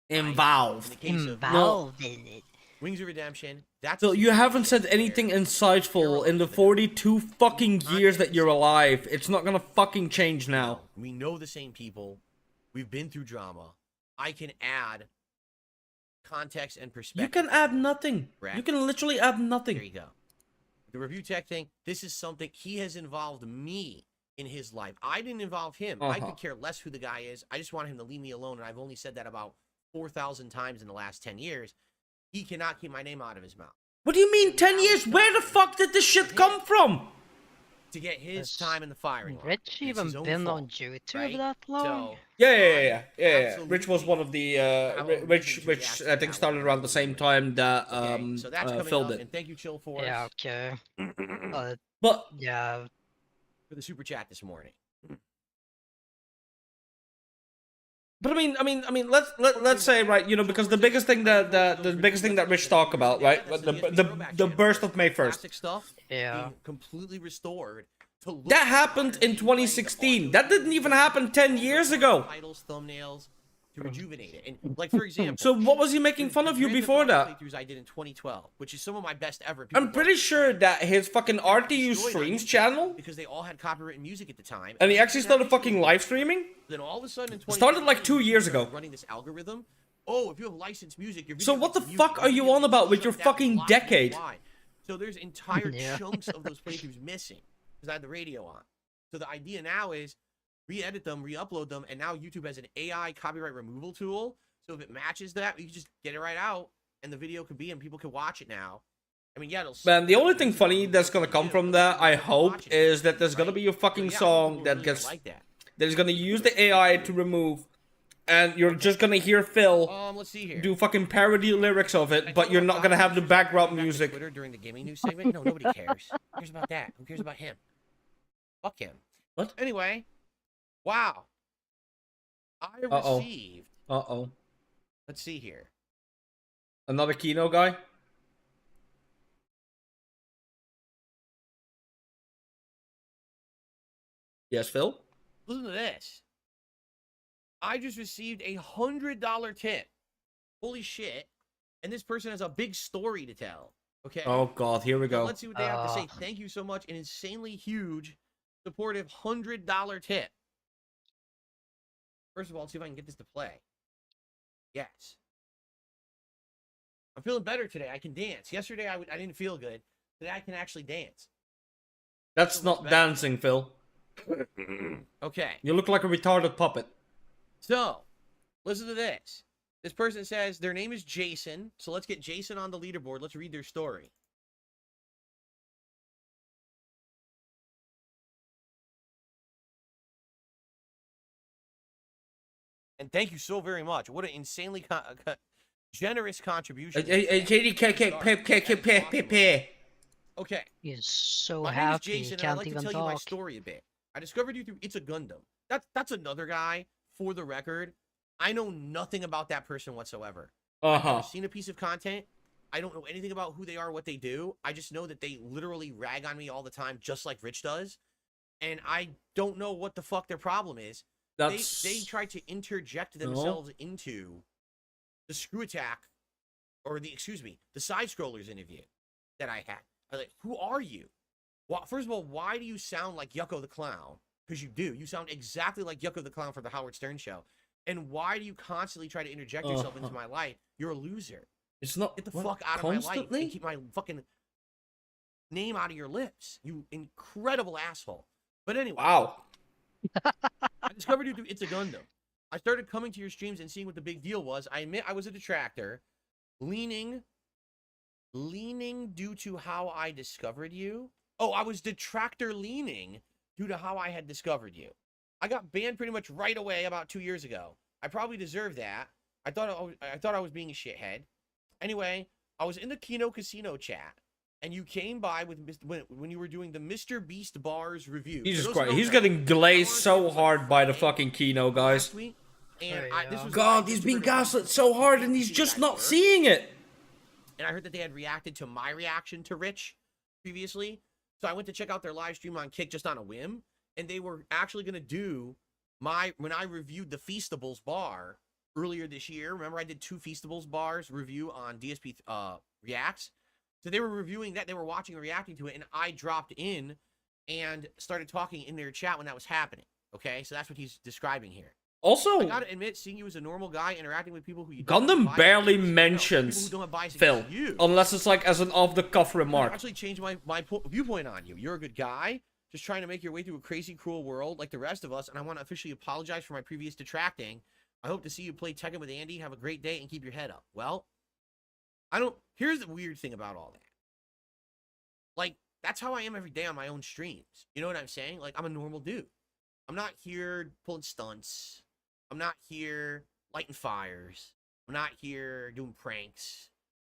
Involved. In the case Involved in it. Wings of Redemption, that's... So you haven't said anything insightful in the 42 fucking years that you're alive. It's not gonna fucking change now. We know the same people. We've been through drama. I can add context and perspective. You can add nothing. Correct. You can literally add nothing. There you go. The review tech thing, this is something he has involved me in his life. I didn't involve him. I could care less who the guy is. I just want him to leave me alone, and I've only said that about 4,000 times in the last 10 years. He cannot keep my name out of his mouth. What do you mean 10 years? Where the fuck did this shit come from? To get his time in the firing line. Rich even been on YouTube that long? So, Yeah. Rich was one of the Rich I think started around the same time that so that's coming Phil up, did. and thank you, Chill Force. Yeah, okay. But Yeah. For the super chat this morning. But I mean, let's say, right, you know, because the biggest thing that Rich talked about, right, the burst of May 1st. Classic stuff Yeah. being completely restored to look That happened in 2016. That didn't even happen 10 years ago. Titles, thumbnails to rejuvenate it. And like for example, So what was he making fun of you before that? playthroughs I did in 2012, which is some of my best ever. I'm pretty sure that his fucking RTU streams channel, because they all had copyrighted music at the time. and he actually started fucking live streaming. Then all of a sudden, in Started like 2 years ago. running this algorithm. Oh, if you have licensed music, your So video what the gets viewed, fuck your are you video on gets about with shut your down fucking live decade? worldwide. So there's entire Yeah. chunks of those playthroughs missing because I had the radio on. So the idea now is re-edit them, re-upload them, and now YouTube has an AI copyright removal tool. So if it matches that, you can just get it right out, and the video could be, and people can watch it now. I mean, yeah, it'll... Man, the only thing funny that's gonna come from that, I hope, is that there's gonna be a fucking song that gets like that. that is gonna use the AI to remove, and you're just gonna hear Phil Let's see here. do fucking parody lyrics of it, but you're not gonna have the background music. Twitter during the gaming news segment? No, nobody cares. Who cares about that? Who cares about him? Fuck him. What? Anyway, wow. I received... Uh-oh. Let's see here. Another Kino guy? Yes, Phil? Listen to this. I just received a $100 tip. Holy shit. And this person has a big story to tell. Okay? Oh god, here we So go. let's see what they have to say. Thank you so much. An insanely huge, supportive $100 tip. First of all, let's see if I can get this to play. Yes. I'm feeling better today. I can dance. Yesterday, I didn't feel good. Today, I can actually dance. That's not dancing, Phil. Okay. You look like a retarded puppet. So, listen to this. This person says their name is Jason. So let's get Jason on the leaderboard. Let's read their story. And thank you so very much. What an insanely generous contribution. Okay. He's so My name is happy he Jason, and I'd can't like to even tell you my talk. story a bit. I discovered you through It's a Gundam. that's another guy. For the record, I know nothing about that person whatsoever. Uh I've huh. never seen a piece of content. I don't know anything about who they are, what they do. I just know that they literally rag on me all the time, just like Rich does. And I don't know what the fuck their problem is. That's They try to interject themselves into the Screw Attack, or the Side Scrollers interview that I had. I was like, who are you? Well, first of all, why do you sound like Yucko the Clown? Because you do. You sound exactly like Yucko the Clown for the Howard Stern show. And why do you constantly try to interject yourself into my life? You're a loser. it's not. Get the what, fuck out of my life and keep my fucking name out of your lips. You incredible asshole. But anyway. Wow. I discovered It's a Gundam. I started coming to your streams and seeing what the big deal was. I admit I was a detractor, leaning due to how I discovered you. Oh, I was detractor leaning due to how I had discovered you. I got banned pretty much right away about 2 years ago. I probably deserved that. I thought I was being a shithead. Anyway, I was in the Kino Casino chat, and you came by with when you were doing the Mr. Beast Bars review. Jesus For those Christ, who he's don't know, getting glazed so hard by the fucking Kino, guys. last week, and this was God, he's being gaslit so hard and he's just not seeing it. And I heard that they had reacted to my reaction to Rich previously. So I went to check out their live stream on Kick just on a whim. And they were actually going to do when I reviewed the Feastables bar earlier this year. Remember, I did 2 Feastables bars review on DSP Reacts. So they were reviewing that. They were watching and reacting to it. And I dropped in and started talking in their chat when that was happening. Okay, so that's what he's describing here. Also, I gotta admit, seeing you as a normal guy interacting with people who you Gundam barely mentions Phil, you, unless it's like as an off-the-cuff remark. actually changed my viewpoint on you. You're a good guy, just trying to make your way through a crazy, cruel world like the rest of us, and I want to officially apologize for my previous detracting. I hope to see you play Tekken with Andy. Have a great day and keep your head up. Well, here's the weird thing about all that. Like, that's how I am every day on my own streams. You know what I'm saying? Like, I'm a normal dude. I'm not here pulling stunts. I'm not here lighting fires. I'm not here doing pranks.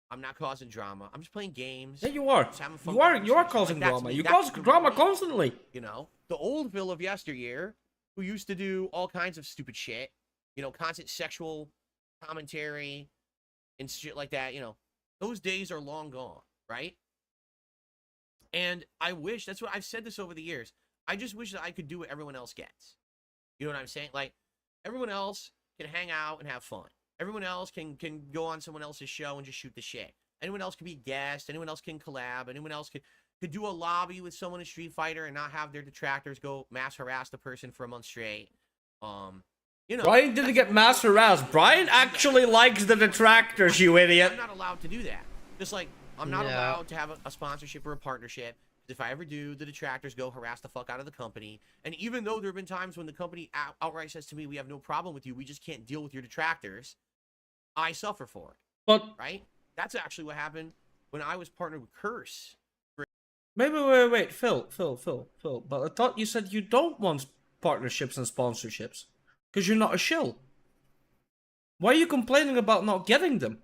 I'm not causing drama. I'm just playing games. Yeah, you are. Just having fun You are conversations. causing Like, that's drama. me. You That's cause the drama real me. constantly. You know, the old Phil of yesteryear, who used to do all kinds of stupid shit, you know, constant sexual commentary and shit like that, you know, those days are long gone, right? And I wish, that's what I've said this over the years, I just wish that I could do what everyone else gets. You know what I'm saying? Like, everyone else can hang out and have fun. Everyone else can go on someone else's show and just shoot the shit. Anyone else can be a guest. Anyone else can collab. Anyone else could do a lobby with someone in Street Fighter and not have their detractors go mass harass the person for a month straight. You know, Brian didn't get mass harassed. Brian actually likes the detractors, you idiot. I'm not allowed to do that. Just like I'm not allowed to have a sponsorship or a partnership. If I ever do, the detractors go harass the fuck out of the company. And even though there have been times when the company outright says to me, we have no problem with you, we just can't deal with your detractors, I suffer for it. But right? That's actually what happened when I was partnered with Curse. wait, Phil. But I thought you said you don't want partnerships and sponsorships because you're not a shill. Why are you complaining about not getting them?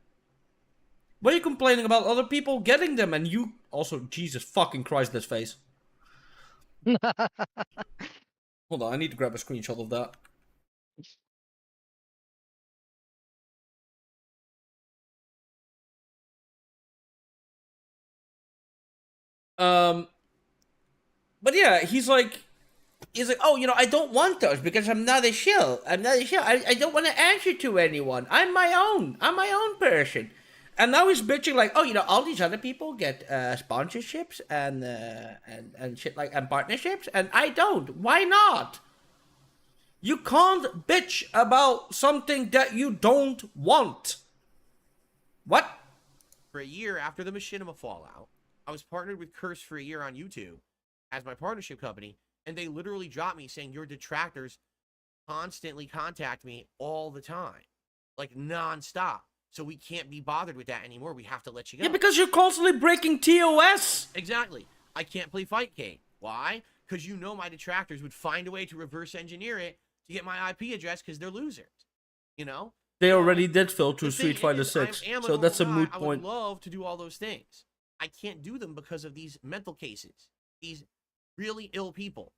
Why are you complaining about other people getting them and you also, Jesus fucking Christ, this face. Hold on, I need to grab a screenshot of that. But yeah, he's like, oh, you know, I don't want those because I'm not a shill. I don't want to answer to anyone. I'm my own person. And now he's bitching like, oh, you know, all these other people get sponsorships and shit like, and partnerships, and I don't. Why not? You can't bitch about something that you don't want. What? For a year after the Machinima fallout, I was partnered with Curse for a year on YouTube as my partnership company, and they literally dropped me saying your detractors constantly contact me all the time, like nonstop. So we can't be bothered with that anymore. We have to let you go. Yeah, because you're constantly breaking TOS. Exactly. I can't play Fightcade. Why? Because you know my detractors would find a way to reverse engineer it to get my IP address because they're losers. You know? They already did filter The thing Street Fighter is, 6, I am a so that's a normal moot guy. point. I would love to do all those things. I can't do them because of these mental cases. These really ill people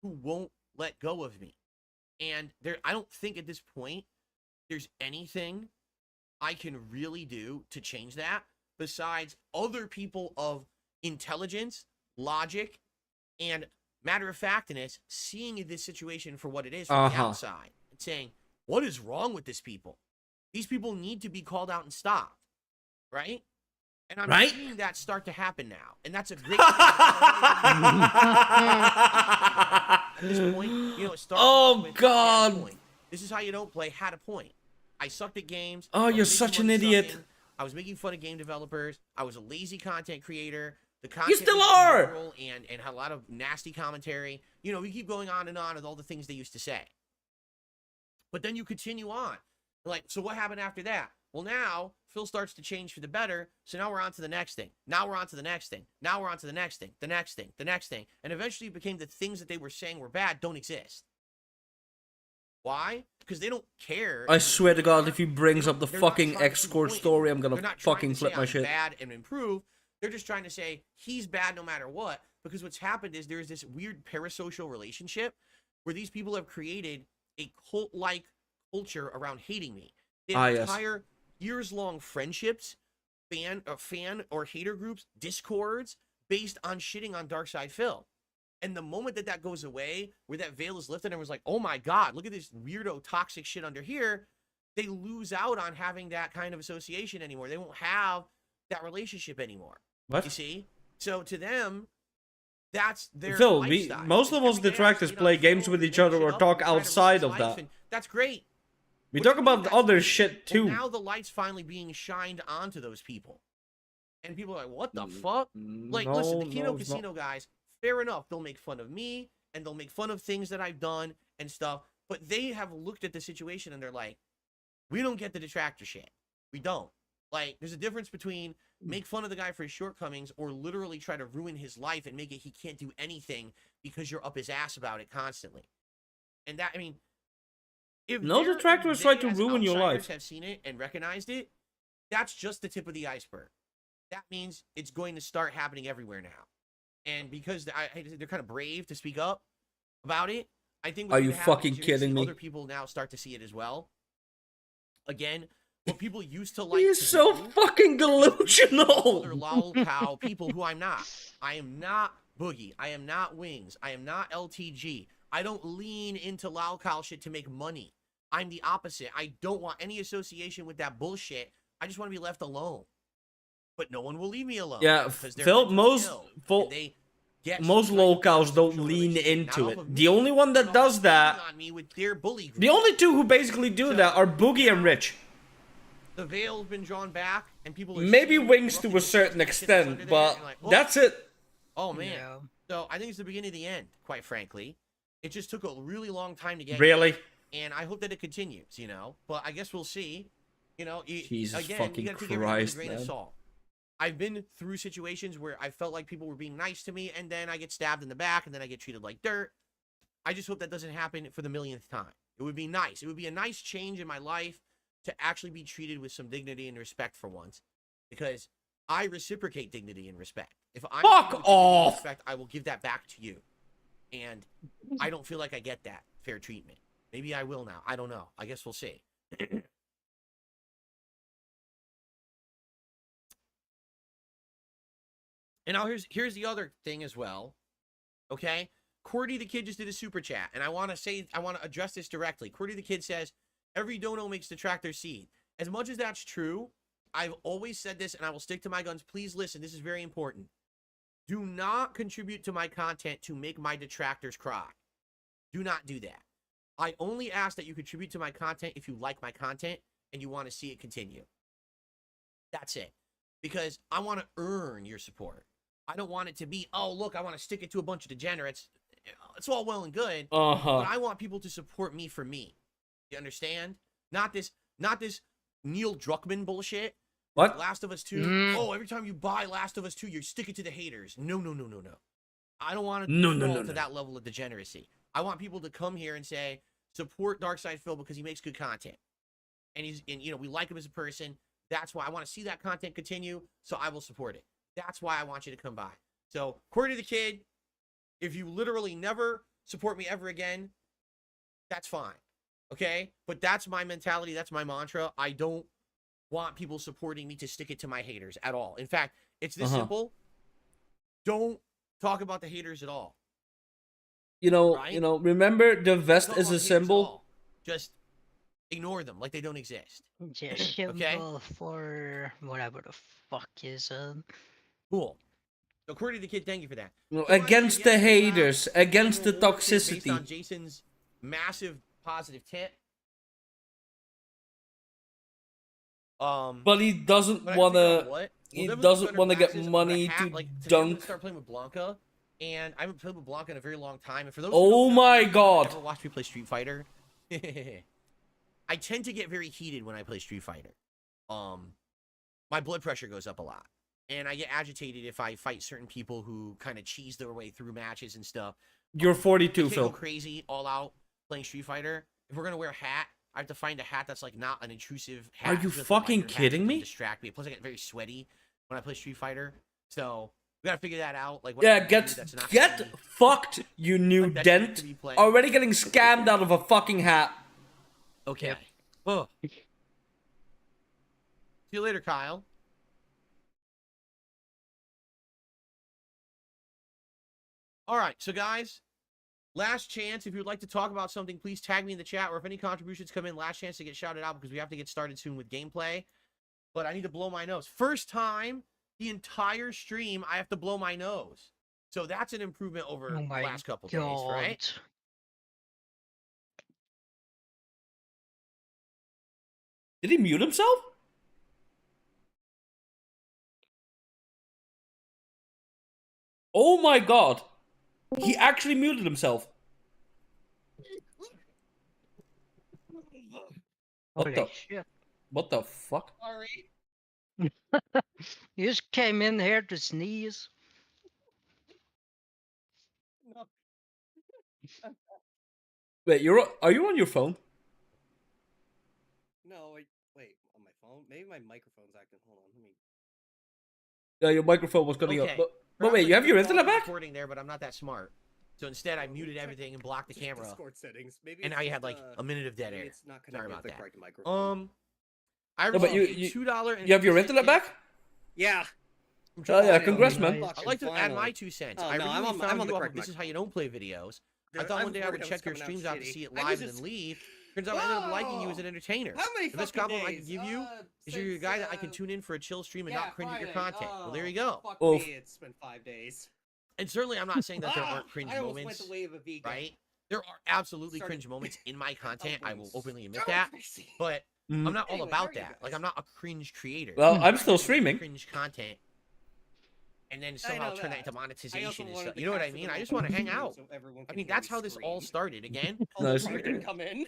who won't let go of me. And I don't think at this point there's anything I can really do to change that besides other people of intelligence, logic, and matter of factness seeing this situation for what it is from the outside and saying, what is wrong with these people? These people need to be called out and stopped, right? And I'm seeing that start to happen now, and that's a great thing. At this point, it starts with, had a point. This is how you don't play, had a point. I sucked at games. Oh, you're such an idiot. Sucking. I was making fun of game developers. I was a lazy content creator. The content You still was are! immoral and had a lot of nasty commentary. We keep going on and on with all the things they used to say. But then you continue on. Like, so what happened after that? Well, now Phil starts to change for the better. So now we're on to the next thing. Now we're on to the next thing. Now we're on to the next thing. The next thing. The next thing. And eventually it became the things that they were saying were bad don't exist. Why? Because they don't care. I swear to God, if he brings up the fucking X-Core story, I'm gonna fucking flip my shit. Bad and improve. They're just trying to say he's bad no matter what. Because what's happened is there's this weird parasocial relationship where these people have created a cult-like culture around hating me. They have entire years-long friendships, fan or hater groups, discords, based on shitting on Darkside Phil. And the moment that goes away, where that veil is lifted and was like, oh my God, look at this weirdo toxic shit under here, they lose out on having that kind of association anymore. They won't have that relationship anymore. What? You see? So to them, that's their Phil, lifestyle. most of us detractors play games with each other or talk outside of that. That's great. We talk about other shit too. Well, now the light's finally being shined onto those people. And people are like, what the fuck? Like, listen, the Kino Casino guys, fair enough, they'll make fun of me, and they'll make fun of things that I've done and stuff, but they have looked at the situation and they're like, we don't get the detractor shit. We don't. Like, there's a difference between make fun of the guy for his shortcomings or literally try to ruin his life and make it he can't do anything because you're up his ass about it constantly. And that, I mean, if no detractors try to ruin your life. Have seen it and recognized it, that's just the tip of the iceberg. That means it's going to start happening everywhere now. And because they're kind of brave to speak up about it, I think. Are you fucking kidding me? Other people now start to see it as well. Again, what people used to like. He's so fucking delusional. Other lolcow people who I'm not. I am not Boogie. I am not Wings. I am not LTG. I don't lean into lolcow shit to make money. I'm the opposite. I don't want any association with that bullshit. I just want to be left alone. But no one will leave me alone. Yeah, Phil, most lolcows don't lean into it. The only one that does that, the only two who basically do that are Boogie and Rich. The veil's been drawn back, and people are maybe Wings to a certain extent, but that's it. Oh man. Yeah. So I think it's the beginning of the end, quite frankly. It just took a really long time to get here, and I hope that it continues, But I guess we'll see. Jesus again, fucking you gotta take Christ, everything with a grain man. of salt. I've been through situations where I felt like people were being nice to me, and then I get stabbed in the back, and then I get treated like dirt. I just hope that doesn't happen for the millionth time. It would be nice. It would be a nice change in my life to actually be treated with some dignity and respect for once, because I reciprocate dignity and respect. If I'm fuck off, respect, I will give that back to you, and I don't feel like I get that fair treatment. Maybe I will now. I don't know. I guess we'll see. And now here's the other thing as well. Okay? Cordy the Kid just did a super chat, and I want to address this directly. Cordy the Kid says, every dono makes detractor seed. As much as that's true, I've always said this, and I will stick to my guns. Please listen, this is very important. Do not contribute to my content to make my detractors cry. Do not do that. I only ask that you contribute to my content if you like my content and you want to see it continue. That's it. Because I want to earn your support. I don't want it to be, oh, look, I want to stick it to a bunch of degenerates. It's all well and good, but I want people to support me for me. You understand? Not this Neil Druckmann bullshit. What? Last of Us 2. Oh, every time you buy Last of Us 2, you're sticking to the haters. No. I don't want to fall to that level of degeneracy. I want people to come here and say, support Darkside Phil because he makes good content. And we like him as a person. That's why I want to see that content continue, so I will support it. That's why I want you to come by. So, Cordy the Kid, if you literally never support me ever again, that's fine. Okay? But that's my mentality. That's my mantra. I don't want people supporting me to stick it to my haters at all. In fact, it's this simple. Don't talk about the haters at all. Right? Remember the vest Don't is talk a about haters at symbol. all. Just ignore them like they don't exist. Yeah, symbol for whatever the fuck is Cool. So, according to the kid, thank you for that. So, Against the haters, against the general order tip based on toxicity. Jason's massive positive tip. But he doesn't but I want figured out to. what? He We'll definitely doesn't do want to better get classes money on a hat. to Like, today I'm dunk. gonna start playing with Blanka, and I haven't played with Blanka in a very long time. And for those Oh who don't know, my if you've God. never watched me play Street Fighter, I tend to get very heated when I play Street Fighter. My blood pressure goes up a lot, and I get agitated if I fight certain people who kind of cheese their way through matches and stuff. You're 42, I can't Phil. go crazy all out playing Street Fighter. If we're gonna wear a hat, I have to find a hat that's like not an intrusive hat. Are you just a fucking lighter hat kidding that me? doesn't distract me. Plus, I get very sweaty when I play Street Fighter. So we gotta figure that out. Like, what Yeah, I can do get that's not get gonna be- fucked, you new like, that dent. shit to be playing. Already getting scammed out of a fucking hat. Okay. Oh. See you later, Kyle. All right, so guys, last chance. If you'd like to talk about something, please tag me in the chat, or if any contributions come in, last chance to get shouted out because we have to get started soon with gameplay. But I need to blow my nose. First time the entire stream, I have to blow my nose. So that's an improvement over Oh the my last couple days, right? Did he mute himself? Oh my God. He actually muted himself. What Holy the? shit. What the fuck? Sorry. You just came in here to sneeze. Wait, are you on your phone? No, wait, on my phone? Maybe my microphone's acting. Hold on, let me. Yeah, your microphone was cutting Okay. up. But wait, you have your internet back? Recording there, but I'm not that smart. So instead, I muted everything and blocked the camera. Discord settings. Maybe And now you had like a minute of dead maybe air. it's not Sorry connected about with the that. correct microphone. I No, but received you- a $2. You have your internet back? Yeah. Oh yeah, congrats, man. I'd like to add my 2 cents. Oh, I no, originally I'm found on the you correct off. This is how you don't play videos. I Dude, thought I one day I would recorded, it was check your coming out streams out to shitty. see it I live was and just- then leave. Turns out I ended up liking you as an entertainer. How many The best fucking compliment I days? can give you is you're a guy that I can tune in for a chill stream and yeah, not cringe at your Friday. content. Well, there you Oh, go. Fuck Oof. me, it's been 5 days. And certainly I'm not saying that there aren't cringe I almost moments, went the way of a vegan. right? There are absolutely Started- cringe moments in my content. I will openly admit Oh, that. crazy. But Mm. I'm not all Anyway, about how are you that. guys? Like, I'm not a cringe creator. Well, I'm I still do streaming. cringe content and then I somehow know turn that that. into I also monetization and wanted stuff. the You know what I cast of mean? the I just World want to hang Cup out. so everyone I can mean, hear that's me how this all scream. started. Again, Although Nice. Bart didn't come in.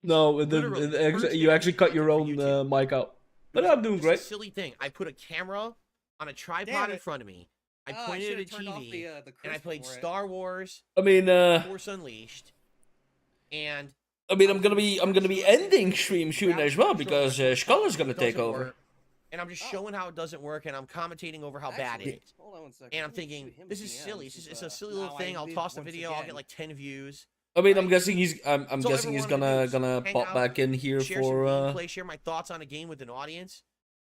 No, Literally, the first you day actually I cut did your content for own YouTube. mic out. But It was I'm doing just great. a silly thing. I put a camera on a tripod Damn in it. front of me. I Oh, pointed should've at a turned off TV, the and I crisp played for it. Star Wars I mean, Force Unleashed, and I'm gonna be ending stream soon as well because Skull is gonna take doesn't over. work, and I'm just showing how it doesn't work, and I'm commentating over how bad it is. Hold on one second. And I'm Let me thinking, shoot him this a is DM silly. since, It's a silly little now thing. I I'll live toss the once video. I'll again. get like 10 views. I mean, I'm Right? guessing I'm That's all I guessing ever he's wanted to do, gonna hang pop out, back in here share for some gameplay, share my thoughts on a game with an audience.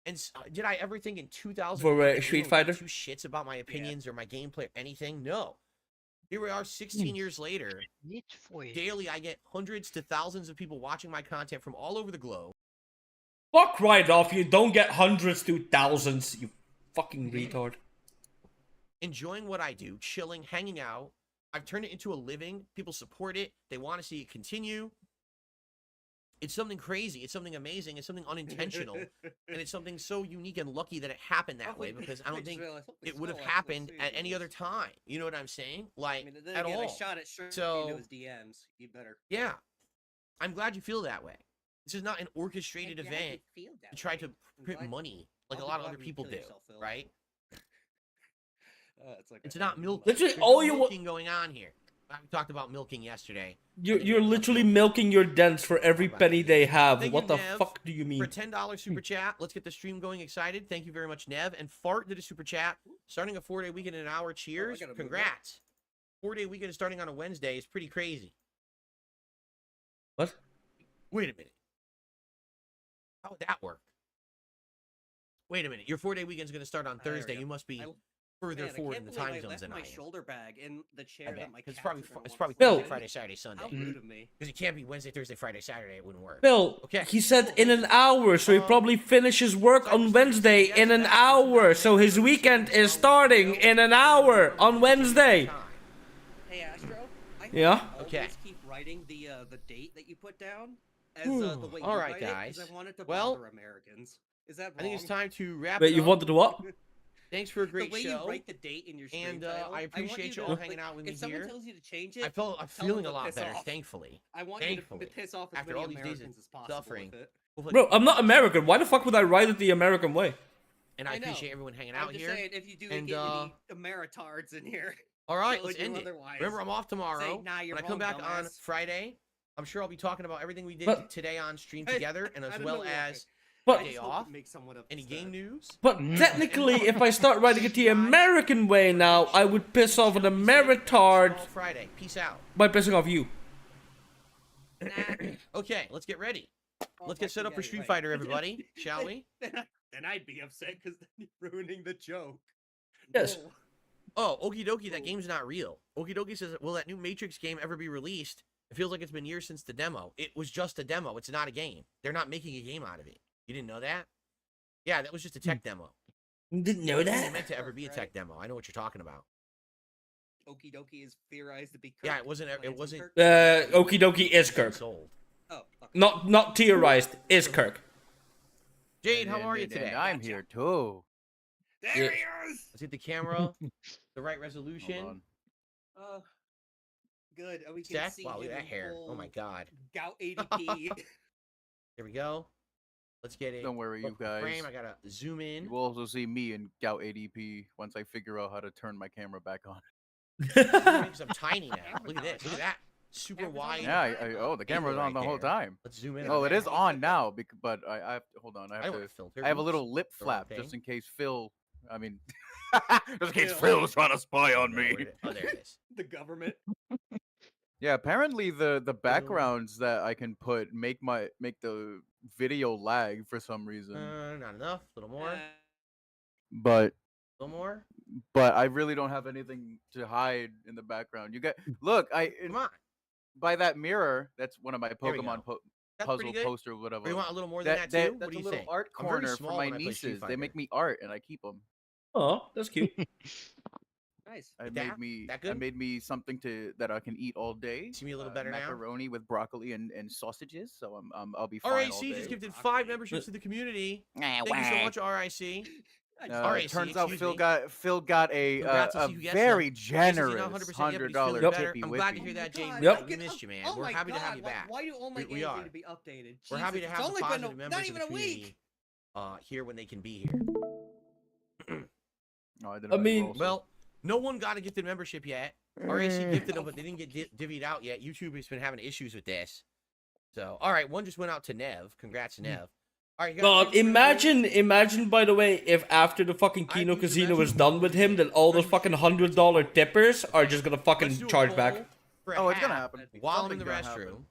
And did I ever think in 2000 For, Street Fighter? two shits about my opinions or my gameplay or anything? No. Here we are 16 years later. Need for you. Daily, I get hundreds to thousands of people watching my content from all over the globe. fuck right off. You don't get hundreds to thousands, you fucking retard. Enjoying what I do, chilling, hanging out. I've turned it into a living. People support it. They want to see it continue. It's something crazy. It's something amazing. It's something unintentional. And it's something so unique and lucky that it happened that way because I don't think it would have happened at any other time. You know what I'm saying? Like, I mean, then at again, all. I shot it straight So- into his DMs. You better. Yeah. I'm glad you feel that way. This is not an orchestrated I'm glad event you feel that to try way. to I'm print glad- money like I'll a be lot of glad other when you people kill do, yourself, Phil. right? It's Not milk. Literally, There's all no you want. milking going on here. We talked about milking yesterday. You're literally milking your dents for every penny they have. Thank What you, the Nev, fuck do you For mean? a $10 super chat, let's get the stream going excited. Thank you very much, Nev. And Fart did a super chat. Starting a 4-day weekend in an hour. Cheers. gotta move Congrats. 4-day weekend starting on a Wednesday is pretty crazy. What? Wait a minute. How would that work? Wait a minute. Your 4-day weekend's going to start on There we Thursday. go. You must be I- further Man, I forward can't in the believe time I zones left than my I am. shoulder bag in the chair I bet. that my Because cats it's are gonna probably wanna Bill. sit in. Friday, Saturday, Sunday. How rude of me. Because it can't be Wednesday, Thursday, Friday, Saturday. It wouldn't work. Bill, Okay. he said in an hour, so he probably finishes work on Wednesday in an hour. So his weekend is starting in an hour on Wednesday. Hey Astro, I think Yeah? you Okay. always keep writing the date that you put down as the way All you right, write guys. it, 'cause I wanted to Well, bother Americans. Is that wrong? I think it's time to wrap Wait, it you up. wanted to what? Thanks for a The great way show. you write the date in your stream And title, I appreciate you want all to, hanging out with me if someone here. tells you to change it, I'm tell them feeling a to lot piss better, off. thankfully. I want you to Thankfully. piss off as After many all these days Americans of as possible suffering. with it. Hopefully- Bro, I'm not American. Why the fuck would I write it the American way? And I I know. appreciate everyone hanging I'm out just here. saying, if you do And, get any Ameritards in here, All right, telling let's you end it. otherwise, Remember, I'm off tomorrow. say, nah, you're when I come wrong, back on dumbass. Friday, I'm sure I'll be talking about everything we did But- today on stream I- together, and I as don't well know why. as But- I day just hope off. it makes someone Any upset. game news. But technically, if I start writing it the American way now, I would piss off an Ameritard All Friday. Peace out. by pissing off you. Okay, let's get ready. Oh, Let's get fuck set up yeah, for you're Street right. Fighter, everybody. Shall we? Then I'd be upset because then you're ruining the joke. Yes. No. Oh, okie dokie, that game's not real. Okie dokie says, will that new Matrix game ever be released? It feels like it's been years since the demo. It was just a demo. It's not a game. They're not making a game out of it. You didn't know that? Yeah, that was just a tech demo. You didn't know It wasn't that? meant to ever be a tech demo. I know what you're talking about. Okie dokie is theorized to be Kirk. Yeah, it wasn't. It Lansing wasn't. Kirk. Okie dokie is Kirk. Sold. Oh, okay. Not theorized, is Kirk. Jade, how are you today? I'm here too. There Yeah. he is! Let's get the camera, the right resolution. Hold on. Good. We can Stack. see Wow, look him at that in hair. Oh full my god. Gout ADP. There we go. Let's get it. Don't worry, you full guys. Frame. I gotta zoom in. You will also see me in Gout ADP once I figure out how to turn my camera back on. Because I'm tiny now. Look at this. Look at that. Super wide. Yeah, oh, the camera's right on the whole there. time. Let's zoom in. Oh, on it that. is on now, but I have to, hold on. I I have don't to. want to filter. I have a Oops. little lip The wrong flap just thing. in case Phil. I mean, just in case Phil. Phil's trying to spy on No, me. where did- Oh, there it is. The government. Yeah, apparently the backgrounds that I can put make the video lag for some reason. Not enough. A little more. A But little more. I really don't have anything to hide in the background. You get look, Come on. by that mirror. That's one of my There we Pokemon go. That's puzzle pretty good. poster, whatever. Or you want a little more than that, too? That's What do a you little think? art I'm very corner for small my when I play Street nieces. They make Fighter. me art, and I keep them. Oh, that's cute. Nice. I That- made me that I good? made me something that I can eat all day. See me a little better now? macaroni with broccoli and sausages. So I'll be fine all RIC day. just gifted 5 memberships to the community. Thank you so much, RIC. It turns out excuse Phil got a Congrats, we'll see who gets very them. Jason, you're generous not 100% yet, but he's $100 feeling better. tippy I'm glad to whippy. hear that, Jay. God, Yep. We missed you, man. Oh We're my happy to have God, you back. Why do all my We games are. need to be updated? We're happy to Jesus, have it's the only been positive members not of even the a week. community here when they can be here. No, I mean- roll, so- Well, no one got a gifted membership yet. RIC gifted them, but they didn't get divvied out yet. YouTube has been having issues with this. So, all right, one just went out to Nev. Congrats, Nev. All right, you got God, imagine, by the way, if after the fucking Kino beat the Casino rest is of done them. with him, then all those fucking $100 tippers are just gonna Let's fucking do a charge poll back. for a Oh, it's gonna hat happen. while I'm in the Something's gonna restroom. happen.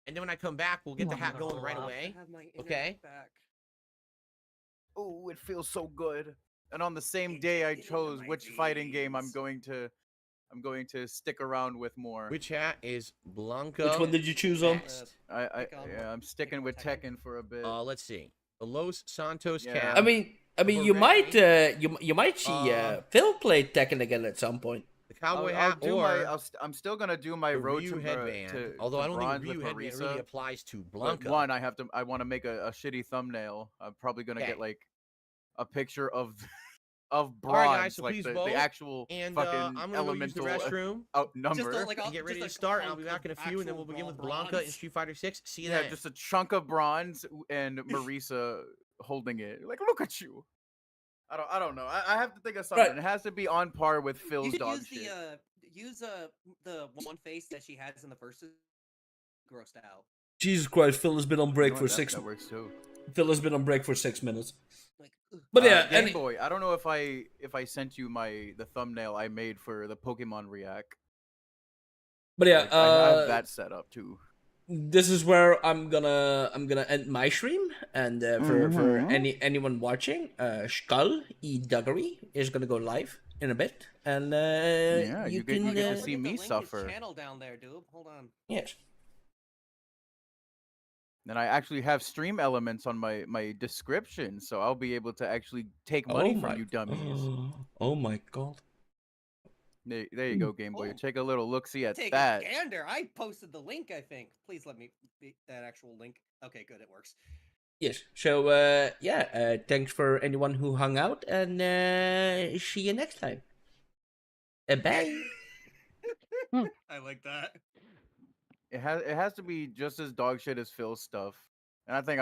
And then when I come back, we'll get the hat going right away. Okay. Oh, it feels so good. And on the same day, I chose which fighting game I'm going to stick around with more. Which hat is Blanka? Which one did you choose on? Next? I'm sticking with Tekken for a bit. Let's see. The Los Santos Yeah. cap. I mean, you might, you might see Phil play Tekken again at some point. the cowboy I'll hat do or I'm still gonna do my the road Ryu to headband. to Although I don't bronze think the with Ryu headband really Marisa. applies to But Blanka. one, I want to make a shitty thumbnail. I'm probably gonna Okay. get like a picture of bronze, All right, guys, so like please the vote, actual and fucking I'm gonna go use the elemental restroom outnumber. and get ready to start. And I'll be back in a few, and then we'll begin with Blanka and Street Fighter 6. See you Yeah, then. just a chunk of bronze and Marisa holding it. Like, look at you. I don't know. I have to think of something. Right. It has to be on par with You Phil's should dog use shit. the one face that she has in the first. Grossed out. Jesus Christ, Phil has been on break You know for what, 6. That works too. Phil has been on break for 6 minutes. Like, But yeah, Game any- Boy. I don't know if I sent you the thumbnail I made for the Pokemon React. but yeah, Like, I have that set up too. this is where I'm gonna end my stream, and for anyone watching, Skull Duggery is gonna go live in a bit, and Yeah, you you can get to Look see at the me link, his suffer. channel down there, dude. Hold on. yes. And I actually have stream elements on my description, so I'll be able to actually take money Oh from my you dummies. Oh my god. There you go, Game Boy. Oh. Take a little look-see at Take that. a gander. I posted the link, I think. Please let me that actual link. Okay, good. It works. Yes. So yeah. Thanks for anyone who hung out, and see you next time. Bye. I like that. It has to be just as dog shit as Phil's stuff. And I think